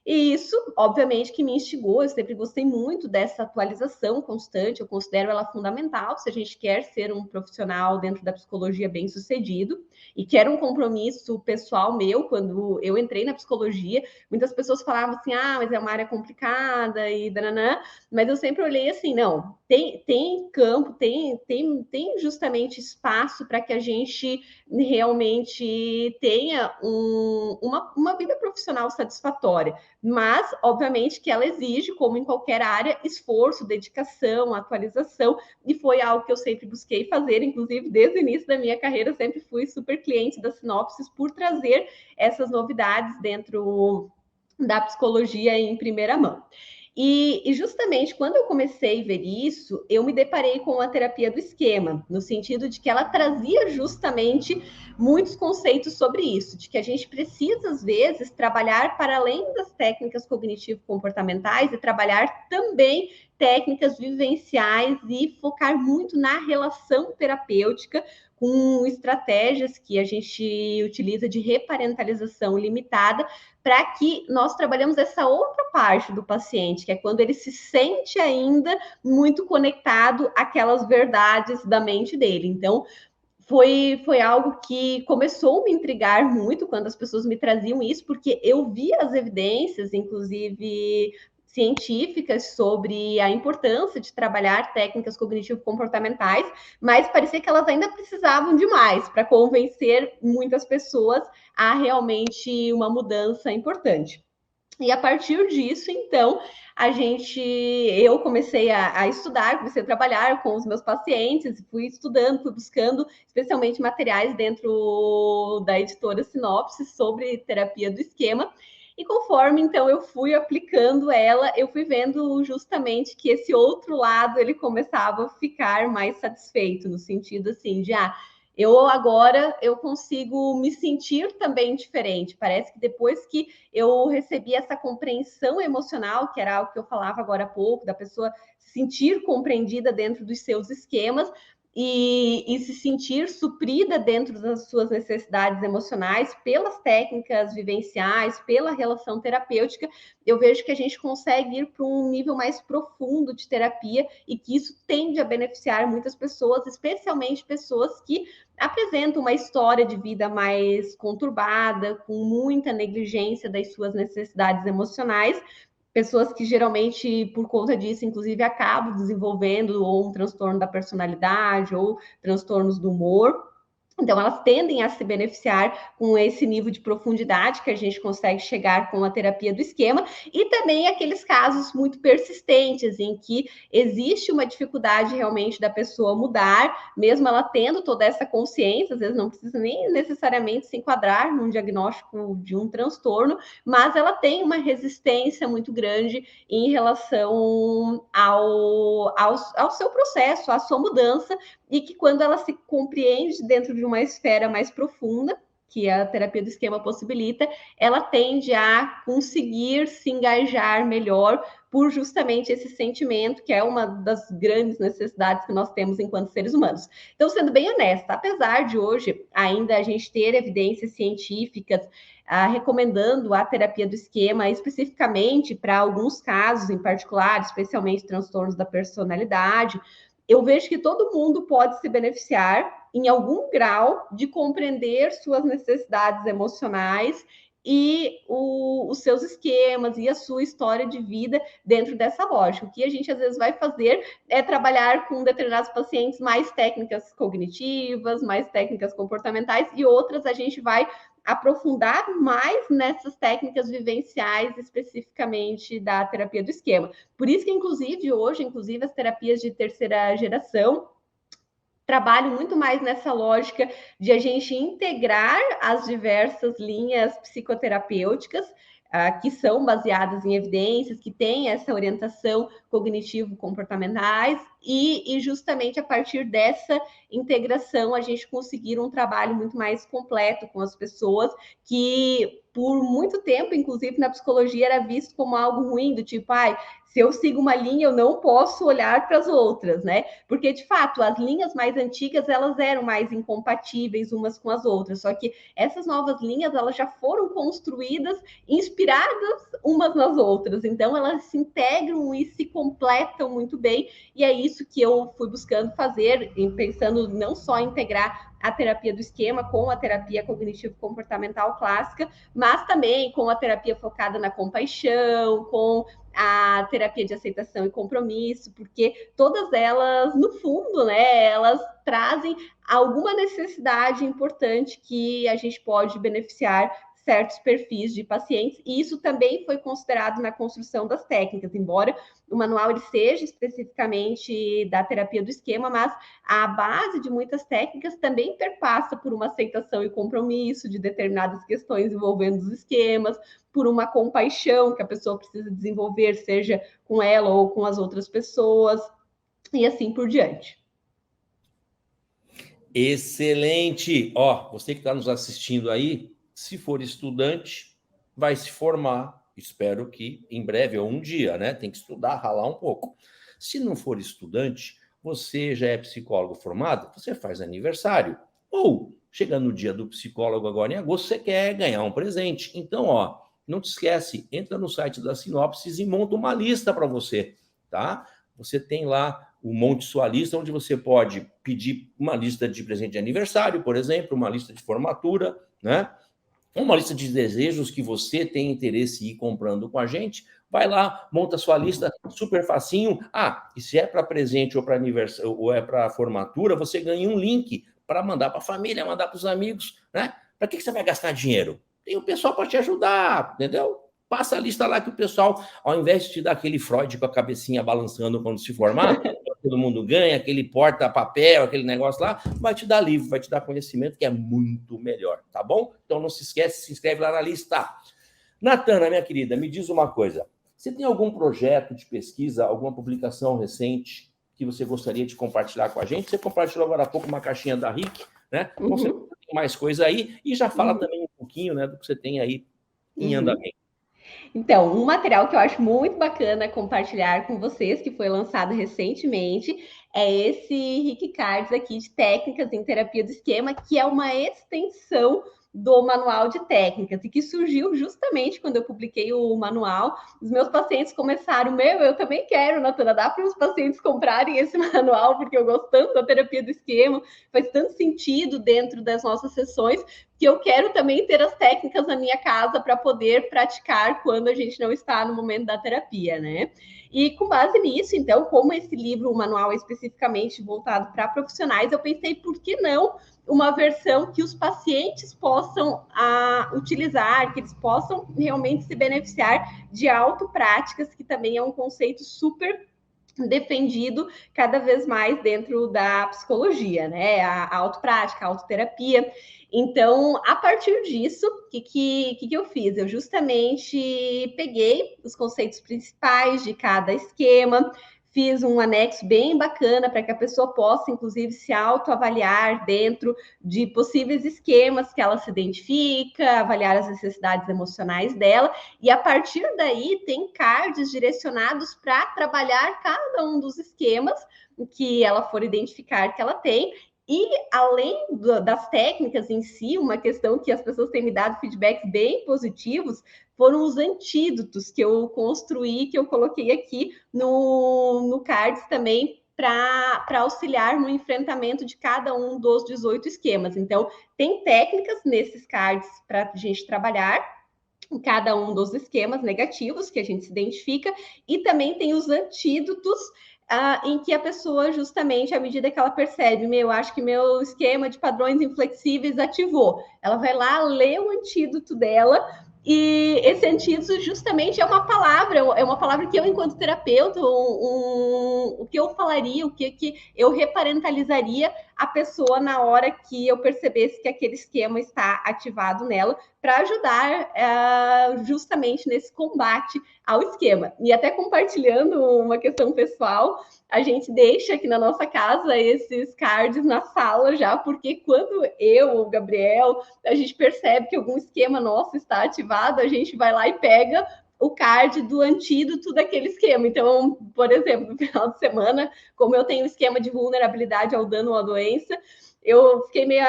E isso, obviamente, que me instigou, eu sempre gostei muito dessa atualização constante, eu considero ela fundamental se a gente quer ser um profissional dentro da psicologia bem-sucedido, e que era um compromisso pessoal meu, quando eu entrei na psicologia, muitas pessoas falavam assim, mas é uma área complicada, e dananã, mas eu sempre olhei assim, não, tem campo, tem justamente espaço para que a gente realmente tenha uma vida profissional satisfatória. Mas, obviamente, que ela exige, como em qualquer área, esforço, dedicação, atualização, e foi algo que eu sempre busquei fazer, inclusive desde o início da minha carreira, sempre fui super cliente da Sinopsis por trazer essas novidades dentro da psicologia em primeira mão. E justamente quando eu comecei a ver isso, eu me deparei com a terapia do esquema, no sentido de que ela trazia justamente muitos conceitos sobre isso, de que a gente precisa, às vezes, trabalhar para além das técnicas cognitivo-comportamentais e trabalhar também técnicas vivenciais e focar muito na relação terapêutica com estratégias que a gente utiliza de reparentalização limitada, para que nós trabalhamos essa outra parte do paciente, que é quando ele se sente ainda muito conectado àquelas verdades da mente dele. Então, foi algo que começou a me intrigar muito quando as pessoas me traziam isso, porque eu via as evidências, inclusive científicas, sobre a importância de trabalhar técnicas cognitivo-comportamentais, mas parecia que elas ainda precisavam de mais para convencer muitas pessoas a realmente uma mudança importante. E a partir disso, então, eu comecei a estudar, comecei a trabalhar com os meus pacientes, fui estudando, fui buscando, especialmente materiais dentro da editora Sinopse sobre terapia do esquema. E conforme, então, eu fui aplicando ela, eu fui vendo justamente que esse outro lado, ele começava a ficar mais satisfeito, no sentido, assim, de, eu consigo me sentir também diferente. Parece que depois que eu recebi essa compreensão emocional, que era algo que eu falava agora há pouco, da pessoa se sentir compreendida dentro dos seus esquemas, e se sentir suprida dentro das suas necessidades emocionais pelas técnicas vivenciais, pela relação terapêutica, eu vejo que a gente consegue ir para um nível mais profundo de terapia e que isso tende a beneficiar muitas pessoas, especialmente pessoas que apresentam uma história de vida mais conturbada, com muita negligência das suas necessidades emocionais, pessoas que geralmente, por conta disso, inclusive, acabam desenvolvendo ou um transtorno da personalidade ou transtornos do humor. Então, elas tendem a se beneficiar com esse nível de profundidade que a gente consegue chegar com a terapia do esquema, e também aqueles casos muito persistentes, em que existe uma dificuldade realmente da pessoa mudar, mesmo ela tendo toda essa consciência, às vezes não precisa nem necessariamente se enquadrar num diagnóstico de um transtorno, mas ela tem uma resistência muito grande em relação ao seu processo, à sua mudança, e que quando ela se compreende dentro de uma esfera mais profunda, que a terapia do esquema possibilita, ela tende a conseguir se engajar melhor por justamente esse sentimento, que é uma das grandes necessidades que nós temos enquanto seres humanos. Então, sendo bem honesta, apesar de hoje ainda a gente ter evidências científicas recomendando a terapia do esquema especificamente para alguns casos em particular, especialmente transtornos da personalidade, eu vejo que todo mundo pode se beneficiar em algum grau de compreender suas necessidades emocionais e os seus esquemas e a sua história de vida dentro dessa lógica. O que a gente às vezes vai fazer é trabalhar com determinados pacientes mais técnicas cognitivas, mais técnicas comportamentais, e outras a gente vai aprofundar mais nessas técnicas vivenciais, especificamente da terapia do esquema. Por isso que, inclusive, hoje, as terapias de terceira geração trabalham muito mais nessa lógica de a gente integrar as diversas linhas psicoterapêuticas, que são baseadas em evidências, que têm essa orientação cognitivo-comportamentais, e justamente a partir dessa integração a gente conseguir um trabalho muito mais completo com as pessoas, que por muito tempo, inclusive na psicologia, era visto como algo ruim, do tipo, se eu sigo uma linha, eu não posso olhar para as outras, né? Porque, de fato, as linhas mais antigas, elas eram mais incompatíveis umas com as outras, só que essas novas linhas, elas já foram construídas, inspiradas umas nas outras, então elas se integram e se completam muito bem, e é isso que eu fui buscando fazer, pensando não só em integrar a terapia do esquema com a terapia cognitivo-comportamental clássica, mas também com a terapia focada na compaixão, com a terapia de aceitação e compromisso, porque todas elas, no fundo, né, elas trazem alguma necessidade importante que a gente pode beneficiar certos perfis de pacientes, e isso também foi considerado na construção das técnicas, embora o manual ele seja especificamente da terapia do esquema, mas a base de muitas técnicas também perpassa por uma aceitação e compromisso de determinadas questões envolvendo os esquemas, por uma compaixão que a pessoa precisa desenvolver, seja com ela ou com as outras pessoas, e assim por diante. Excelente! Ó, você que está nos assistindo aí, se for estudante, vai se formar. Espero que em breve ou um dia, né? Tem que estudar, ralar um pouco. Se não for estudante, você já é psicólogo formado, você faz aniversário. Ou, chegando no dia do psicólogo agora em agosto, você quer ganhar um presente. Então, ó, não te esquece, entra no site da Sinopsis e monta uma lista para você, tá? Você tem lá o Monte Sua Lista, onde você pode pedir uma lista de presente de aniversário, por exemplo, uma lista de formatura, né? Uma lista de desejos que você tem interesse em ir comprando com a gente. Vai lá, monta sua lista, super facinho. E se é para presente ou para aniversário ou é para formatura, você ganha um link para mandar para a família, mandar para os amigos, né? Para que você vai gastar dinheiro? Tem o pessoal para te ajudar, entendeu? Passa a lista lá que o pessoal, ao invés de te dar aquele Freud com a cabecinha balançando quando se formar, todo mundo ganha, aquele porta-papel, aquele negócio lá, vai te dar livro, vai te dar conhecimento, que é muito melhor, tá bom? Então não se esquece, se inscreve lá na lista. Natana, minha querida, me diz uma coisa. Você tem algum projeto de pesquisa, alguma publicação recente que você gostaria de compartilhar com a gente? Você compartilhou agora há pouco uma caixinha da RIC, né? Com certeza tem mais coisa aí. E já fala também um pouquinho, né, do que você tem aí em andamento. Então, um material que eu acho muito bacana compartilhar com vocês, que foi lançado recentemente, é esse Rick Cards aqui de técnicas em terapia do esquema, que é uma extensão do manual de técnicas e que surgiu justamente quando eu publiquei o manual. Os meus pacientes começaram, eu também quero, Natana, dá para os pacientes comprarem esse manual, porque eu gosto tanto da terapia do esquema, faz tanto sentido dentro das nossas sessões, que eu quero também ter as técnicas na minha casa para poder praticar quando a gente não está no momento da terapia, né? E com base nisso, então, como esse livro, o manual é especificamente voltado para profissionais, eu pensei, por que não uma versão que os pacientes possam utilizar, que eles possam realmente se beneficiar de autopráticas, que também é um conceito super defendido cada vez mais dentro da psicologia, né? A autoprática, a autoterapia. Então, a partir disso, o que eu fiz? Eu justamente peguei os conceitos principais de cada esquema, fiz um anexo bem bacana para que a pessoa possa, inclusive, se autoavaliar dentro de possíveis esquemas que ela se identifica, avaliar as necessidades emocionais dela, e a partir daí tem cards direcionados para trabalhar cada um dos esquemas que ela for identificar que ela tem. E além das técnicas em si, uma questão que as pessoas têm me dado feedbacks bem positivos foram os antídotos que eu construí, que eu coloquei aqui no cards também, para auxiliar no enfrentamento de cada um dos 18 esquemas. Então, tem técnicas nesses cards para a gente trabalhar em cada um dos esquemas negativos que a gente se identifica, e também tem os antídotos em que a pessoa, justamente, à medida que ela percebe, acho que meu esquema de padrões inflexíveis ativou, ela vai lá, lê o antídoto dela, e esse antídoto justamente é uma palavra que eu, enquanto terapeuta, o que eu falaria, o que eu reparentalizaria a pessoa na hora que eu percebesse que aquele esquema está ativado nela, para ajudar justamente nesse combate ao esquema. E até compartilhando uma questão pessoal, a gente deixa aqui na nossa casa esses cards na sala já, porque quando eu ou o Gabriel, a gente percebe que algum esquema nosso está ativado, a gente vai lá e pega o card do antídoto daquele esquema. Então, por exemplo, no final de semana, como eu tenho esquema de vulnerabilidade ao dano ou à doença, eu fiquei meio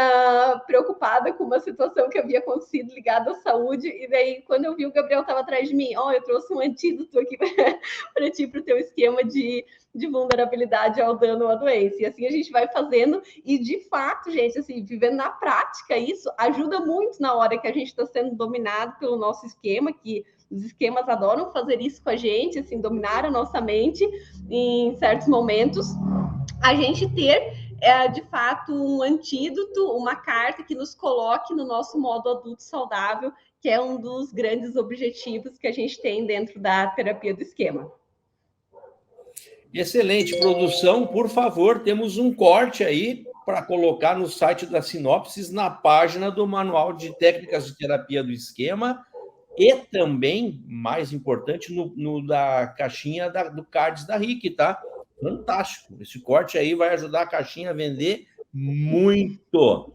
preocupada com uma situação que havia acontecido ligada à saúde, e daí, quando eu vi o Gabriel estava atrás de mim, eu trouxe um antídoto aqui para ti, para o teu esquema de vulnerabilidade ao dano ou à doença. E assim a gente vai fazendo, e de fato, gente, assim, vivendo na prática, isso ajuda muito na hora que a gente está sendo dominado pelo nosso esquema, que os esquemas adoram fazer isso com a gente, assim, dominar a nossa mente em certos momentos. A gente ter de fato, um antídoto, uma carta que nos coloque no nosso modo adulto saudável, que é um dos grandes objetivos que a gente tem dentro da terapia do esquema. Excelente, produção. Por favor, temos um corte aí para colocar no site da Sinopsis, na página do Manual de Técnicas de Terapia do Esquema, e também, mais importante, no da caixinha do cards da Rick, tá? Fantástico. Esse corte aí vai ajudar a caixinha a vender muito.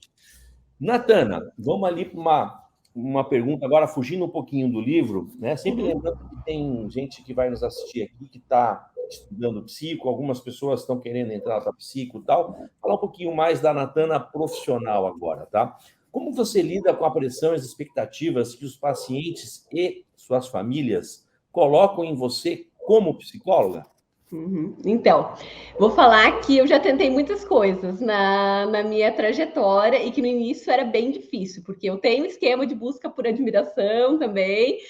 Natana, vamos ali para uma pergunta agora, fugindo um pouquinho do livro, né? Sempre lembrando que tem gente que vai nos assistir aqui que está estudando psico, algumas pessoas estão querendo entrar para psico e tal. Falar um pouquinho mais da Natana profissional agora, tá? Como você lida com a pressão e as expectativas que os pacientes e suas famílias colocam em você como psicóloga? Então, vou falar que eu já tentei muitas coisas na minha trajetória, e que no início era bem difícil, porque eu tenho um esquema de busca por admiração também,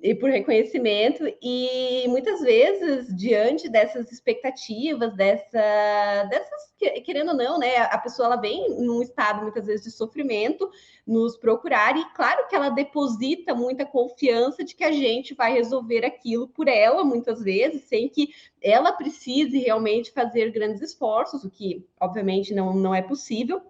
e por reconhecimento, e muitas vezes, diante dessas expectativas, dessas, querendo ou não, né, a pessoa ela vem num estado, muitas vezes, de sofrimento, nos procurar, e claro que ela deposita muita confiança de que a gente vai resolver aquilo por ela, muitas vezes, sem que ela precise realmente fazer grandes esforços, o que, obviamente, não é possível,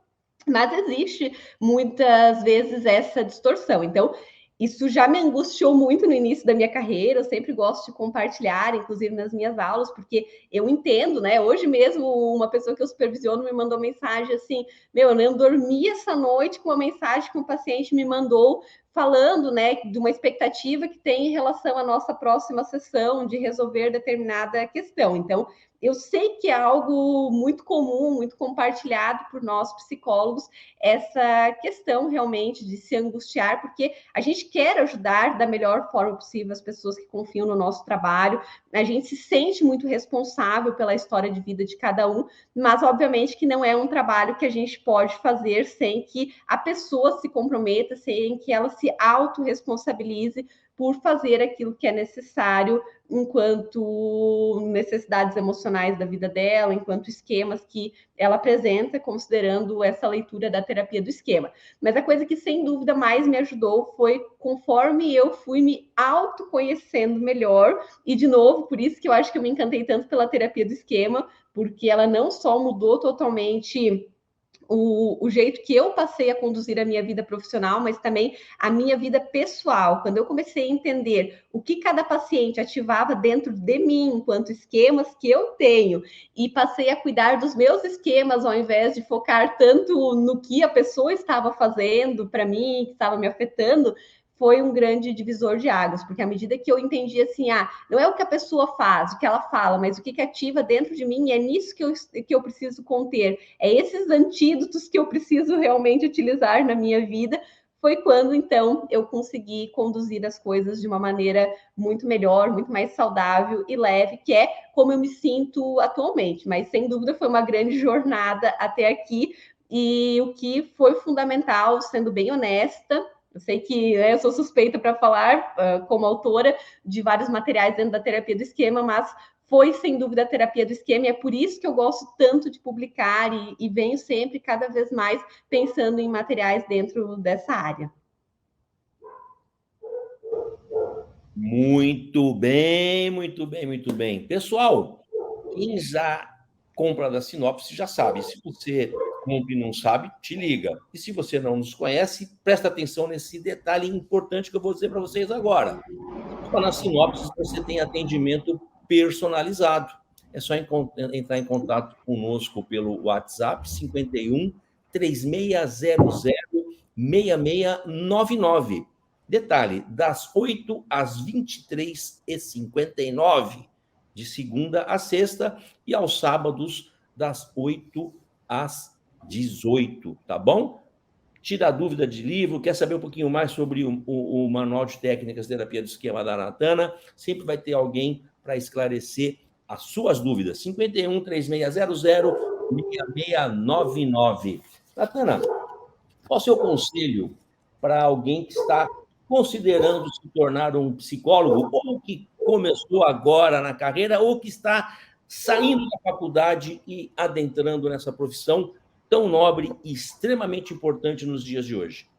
mas existe, muitas vezes, essa distorção. Então, isso já me angustiou muito no início da minha carreira. Eu sempre gosto de compartilhar, inclusive nas minhas aulas, porque eu entendo, né? Hoje mesmo, uma pessoa que eu supervisiono me mandou mensagem assim: eu não dormi essa noite com uma mensagem que um paciente me mandou falando, né, de uma expectativa que tem em relação à nossa próxima sessão, de resolver determinada questão. Então, eu sei que é algo muito comum, muito compartilhado por nós psicólogos, essa questão realmente de se angustiar, porque a gente quer ajudar da melhor forma possível as pessoas que confiam no nosso trabalho, a gente se sente muito responsável pela história de vida de cada um, mas obviamente que não é um trabalho que a gente pode fazer sem que a pessoa se comprometa, sem que ela se autorresponsabilize por fazer aquilo que é necessário enquanto necessidades emocionais da vida dela, enquanto esquemas que ela apresenta, considerando essa leitura da terapia do esquema. Mas a coisa que, sem dúvida, mais me ajudou foi conforme eu fui me autoconhecendo melhor, e, de novo, por isso que eu acho que eu me encantei tanto pela terapia do esquema, porque ela não só mudou totalmente o jeito que eu passei a conduzir a minha vida profissional, mas também a minha vida pessoal. Quando eu comecei a entender o que cada paciente ativava dentro de mim, enquanto esquemas que eu tenho, e passei a cuidar dos meus esquemas, ao invés de focar tanto no que a pessoa estava fazendo para mim, que estava me afetando, foi um grande divisor de águas, porque à medida que eu entendi assim, não é o que a pessoa faz, o que ela fala, mas o que ativa dentro de mim, é nisso que eu preciso conter, é esses antídotos que eu preciso realmente utilizar na minha vida, foi quando, então, eu consegui conduzir as coisas de uma maneira muito melhor, muito mais saudável e leve, que é como eu me sinto atualmente, mas sem dúvida foi uma grande jornada até aqui, e o que foi fundamental, sendo bem honesta, eu sei que eu sou suspeita para falar, como autora de vários materiais dentro da terapia do esquema, mas foi, sem dúvida, a terapia do esquema, e é por isso que eu gosto tanto de publicar e venho sempre, cada vez mais, pensando em materiais dentro dessa área. Muito bem, muito bem, muito bem. Pessoal, quem já compra da Sinopse já sabe. Se você compra e não sabe, te liga. E se você não nos conhece, presta atenção nesse detalhe importante que eu vou dizer para vocês agora. Só na Sinopse você tem atendimento personalizado. É só entrar em contato conosco pelo WhatsApp 51 3600 6699. Detalhe, das 8 às 23h59, de segunda a sexta, e aos sábados, das 8 às 18, tá bom? Tira dúvida de livro, quer saber um pouquinho mais sobre o Manual de Técnicas de Terapia do Esquema da Natana, sempre vai ter alguém para esclarecer as suas dúvidas. 51 3600 6699. Natana, qual o seu conselho para alguém que está considerando se tornar um psicólogo, ou que começou agora na carreira, ou que está saindo da faculdade e adentrando nessa profissão tão nobre e extremamente importante nos dias de hoje?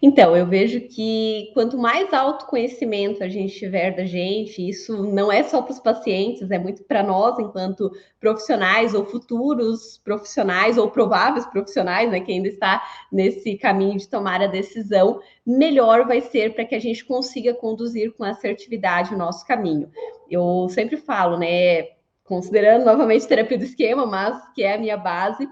Então, eu vejo que quanto mais autoconhecimento a gente tiver da gente, isso não é só para os pacientes, é muito para nós, enquanto profissionais ou futuros profissionais ou prováveis profissionais, né, que ainda está nesse caminho de tomar a decisão, melhor vai ser para que a gente consiga conduzir com assertividade o nosso caminho. Eu sempre falo, né, considerando novamente terapia do esquema, mas que é a minha base,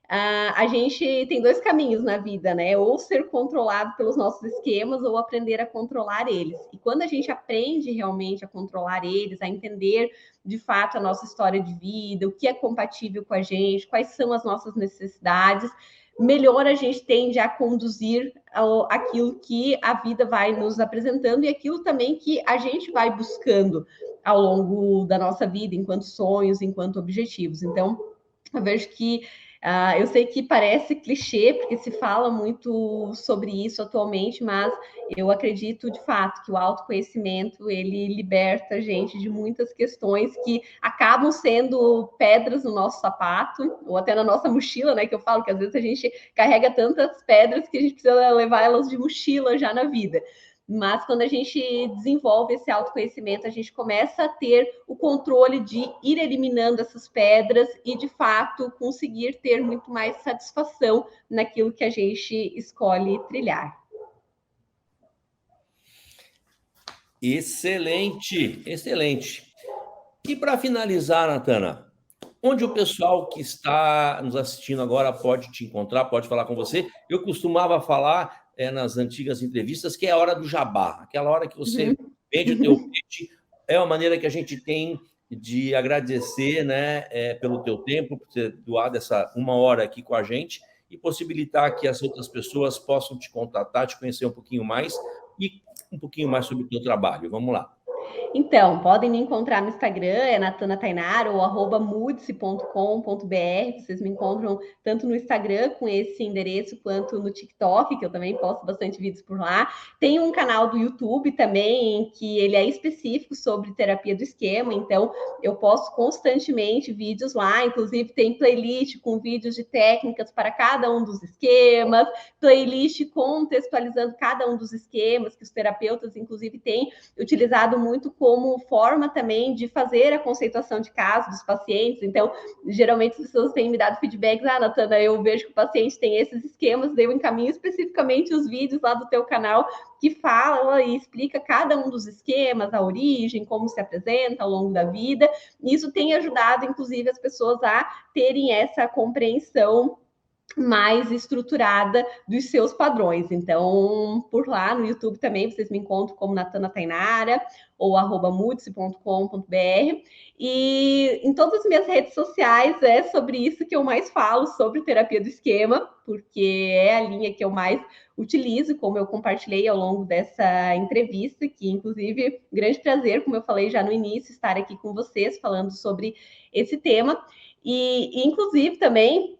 a gente tem dois caminhos na vida, né? Ou ser controlado pelos nossos esquemas, ou aprender a controlar eles. E quando a gente aprende realmente a controlar eles, a entender de fato a nossa história de vida, o que é compatível com a gente, quais são as nossas necessidades, melhor a gente tende a conduzir aquilo que a vida vai nos apresentando e aquilo também que a gente vai buscando ao longo da nossa vida, enquanto sonhos, enquanto objetivos. Então, eu vejo que eu sei que parece clichê, porque se fala muito sobre isso atualmente, mas eu acredito de fato que o autoconhecimento ele liberta a gente de muitas questões que acabam sendo pedras no nosso sapato, ou até na nossa mochila, né? Que eu falo que às vezes a gente carrega tantas pedras que a gente precisa levar elas de mochila já na vida. Mas quando a gente desenvolve esse autoconhecimento, a gente começa a ter o controle de ir eliminando essas pedras e, de fato, conseguir ter muito mais satisfação naquilo que a gente escolhe trilhar. Excelente, excelente. E para finalizar, Natana, onde o pessoal que está nos assistindo agora pode te encontrar, pode falar com você? Eu costumava falar nas antigas entrevistas, que é a hora do jabá, aquela hora que você vende o teu peixe. É uma maneira que a gente tem de agradecer, né, pelo teu tempo, por ter doado essa 1 hora aqui com a gente e possibilitar que as outras pessoas possam te contatar, te conhecer um pouquinho mais e um pouquinho mais sobre o teu trabalho. Vamos lá. Então, podem me encontrar no Instagram, é Natana Tainara, ou @mudice.com.br. Vocês me encontram tanto no Instagram com esse endereço, quanto no TikTok, que eu também posto bastante vídeos por lá. Tem um canal do YouTube também, que ele é específico sobre terapia do esquema, então eu posto constantemente vídeos lá, inclusive tem playlist com vídeos de técnicas para cada um dos esquemas, playlist contextualizando cada um dos esquemas que os terapeutas, inclusive, têm utilizado muito como forma também de fazer a conceituação de casos dos pacientes. Então, geralmente as pessoas têm me dado feedbacks, Natana, eu vejo que o paciente tem esses esquemas, daí eu encaminho especificamente os vídeos lá do teu canal que fala e explica cada um dos esquemas, a origem, como se apresenta ao longo da vida. E isso tem ajudado, inclusive, as pessoas a terem essa compreensão mais estruturada dos seus padrões. Então, por lá no YouTube também vocês me encontram como Natana Tainara ou @mudice.com.br. E em todas as minhas redes sociais é sobre isso que eu mais falo, sobre terapia do esquema, porque é a linha que eu mais utilizo, como eu compartilhei ao longo dessa entrevista, que inclusive, grande prazer, como eu falei já no início, estar aqui com vocês falando sobre esse tema. E inclusive, também,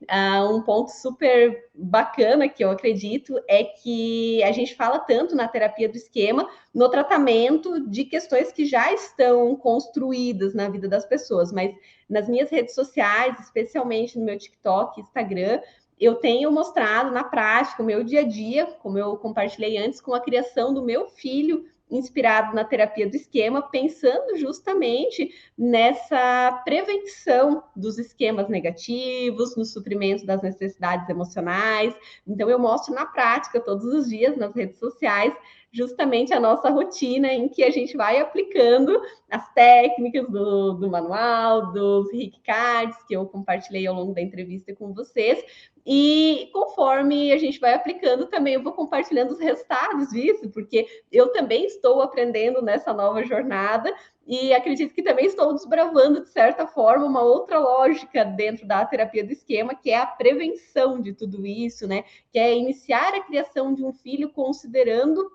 um ponto super bacana que eu acredito é que a gente fala tanto na terapia do esquema, no tratamento de questões que já estão construídas na vida das pessoas, mas nas minhas redes sociais, especialmente no meu TikTok, Instagram, eu tenho mostrado na prática o meu dia a dia, como eu compartilhei antes, com a criação do meu filho, inspirado na terapia do esquema, pensando justamente nessa prevenção dos esquemas negativos, no suprimento das necessidades emocionais. Então, eu mostro na prática, todos os dias, nas redes sociais, justamente a nossa rotina em que a gente vai aplicando as técnicas do manual, dos Rick Cards, que eu compartilhei ao longo da entrevista com vocês. E conforme a gente vai aplicando, também eu vou compartilhando os resultados disso, porque eu também estou aprendendo nessa nova jornada e acredito que também estou desbravando, de certa forma, uma outra lógica dentro da terapia do esquema, que é a prevenção de tudo isso, né? Que é iniciar a criação de um filho considerando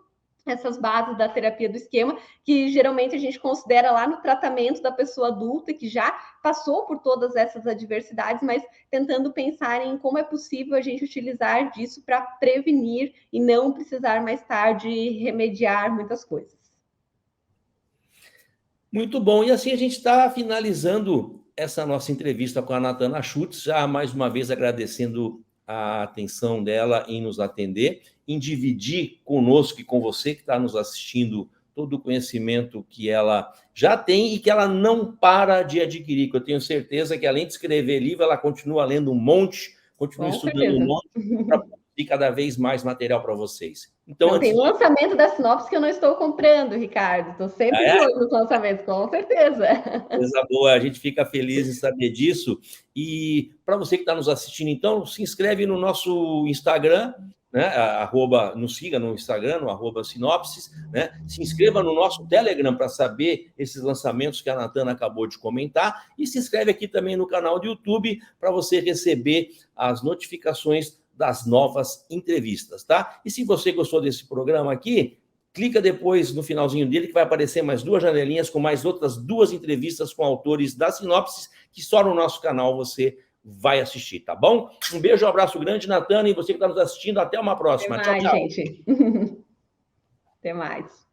essas bases da terapia do esquema, que geralmente a gente considera lá no tratamento da pessoa adulta, que já passou por todas essas adversidades, mas tentando pensar em como é possível a gente utilizar disso para prevenir e não precisar mais tarde remediar muitas coisas. Muito bom. E assim a gente está finalizando essa nossa entrevista com a Natana Schutz, já mais uma vez agradecendo a atenção dela em nos atender, em dividir conosco e com você que está nos assistindo todo o conhecimento que ela já tem e que ela não para de adquirir, que eu tenho certeza que, além de escrever livro, ela continua lendo um monte, continua estudando um monte para produzir cada vez mais material para vocês. Então, tem o lançamento da Sinopse que eu não estou comprando, Ricardo. Estou sempre de olho nos lançamentos, com certeza. Coisa boa, a gente fica feliz em saber disso. E para você que está nos assistindo, então, se inscreve no nosso Instagram, né? Nos siga no Instagram, no @sinopses, né? Se inscreva no nosso Telegram para saber esses lançamentos que a Natana acabou de comentar. E se inscreve aqui também no canal do YouTube para você receber as notificações das novas entrevistas, tá? E se você gostou desse programa aqui, clica depois no finalzinho dele que vai aparecer mais 2 janelinhas com mais outras 2 entrevistas com autores da Sinopses que só no nosso canal você vai assistir, tá bom? Um beijo, um abraço grande, Natana, e você que está nos assistindo, até uma próxima. Até mais, tchau, tchau. Gente. Até mais.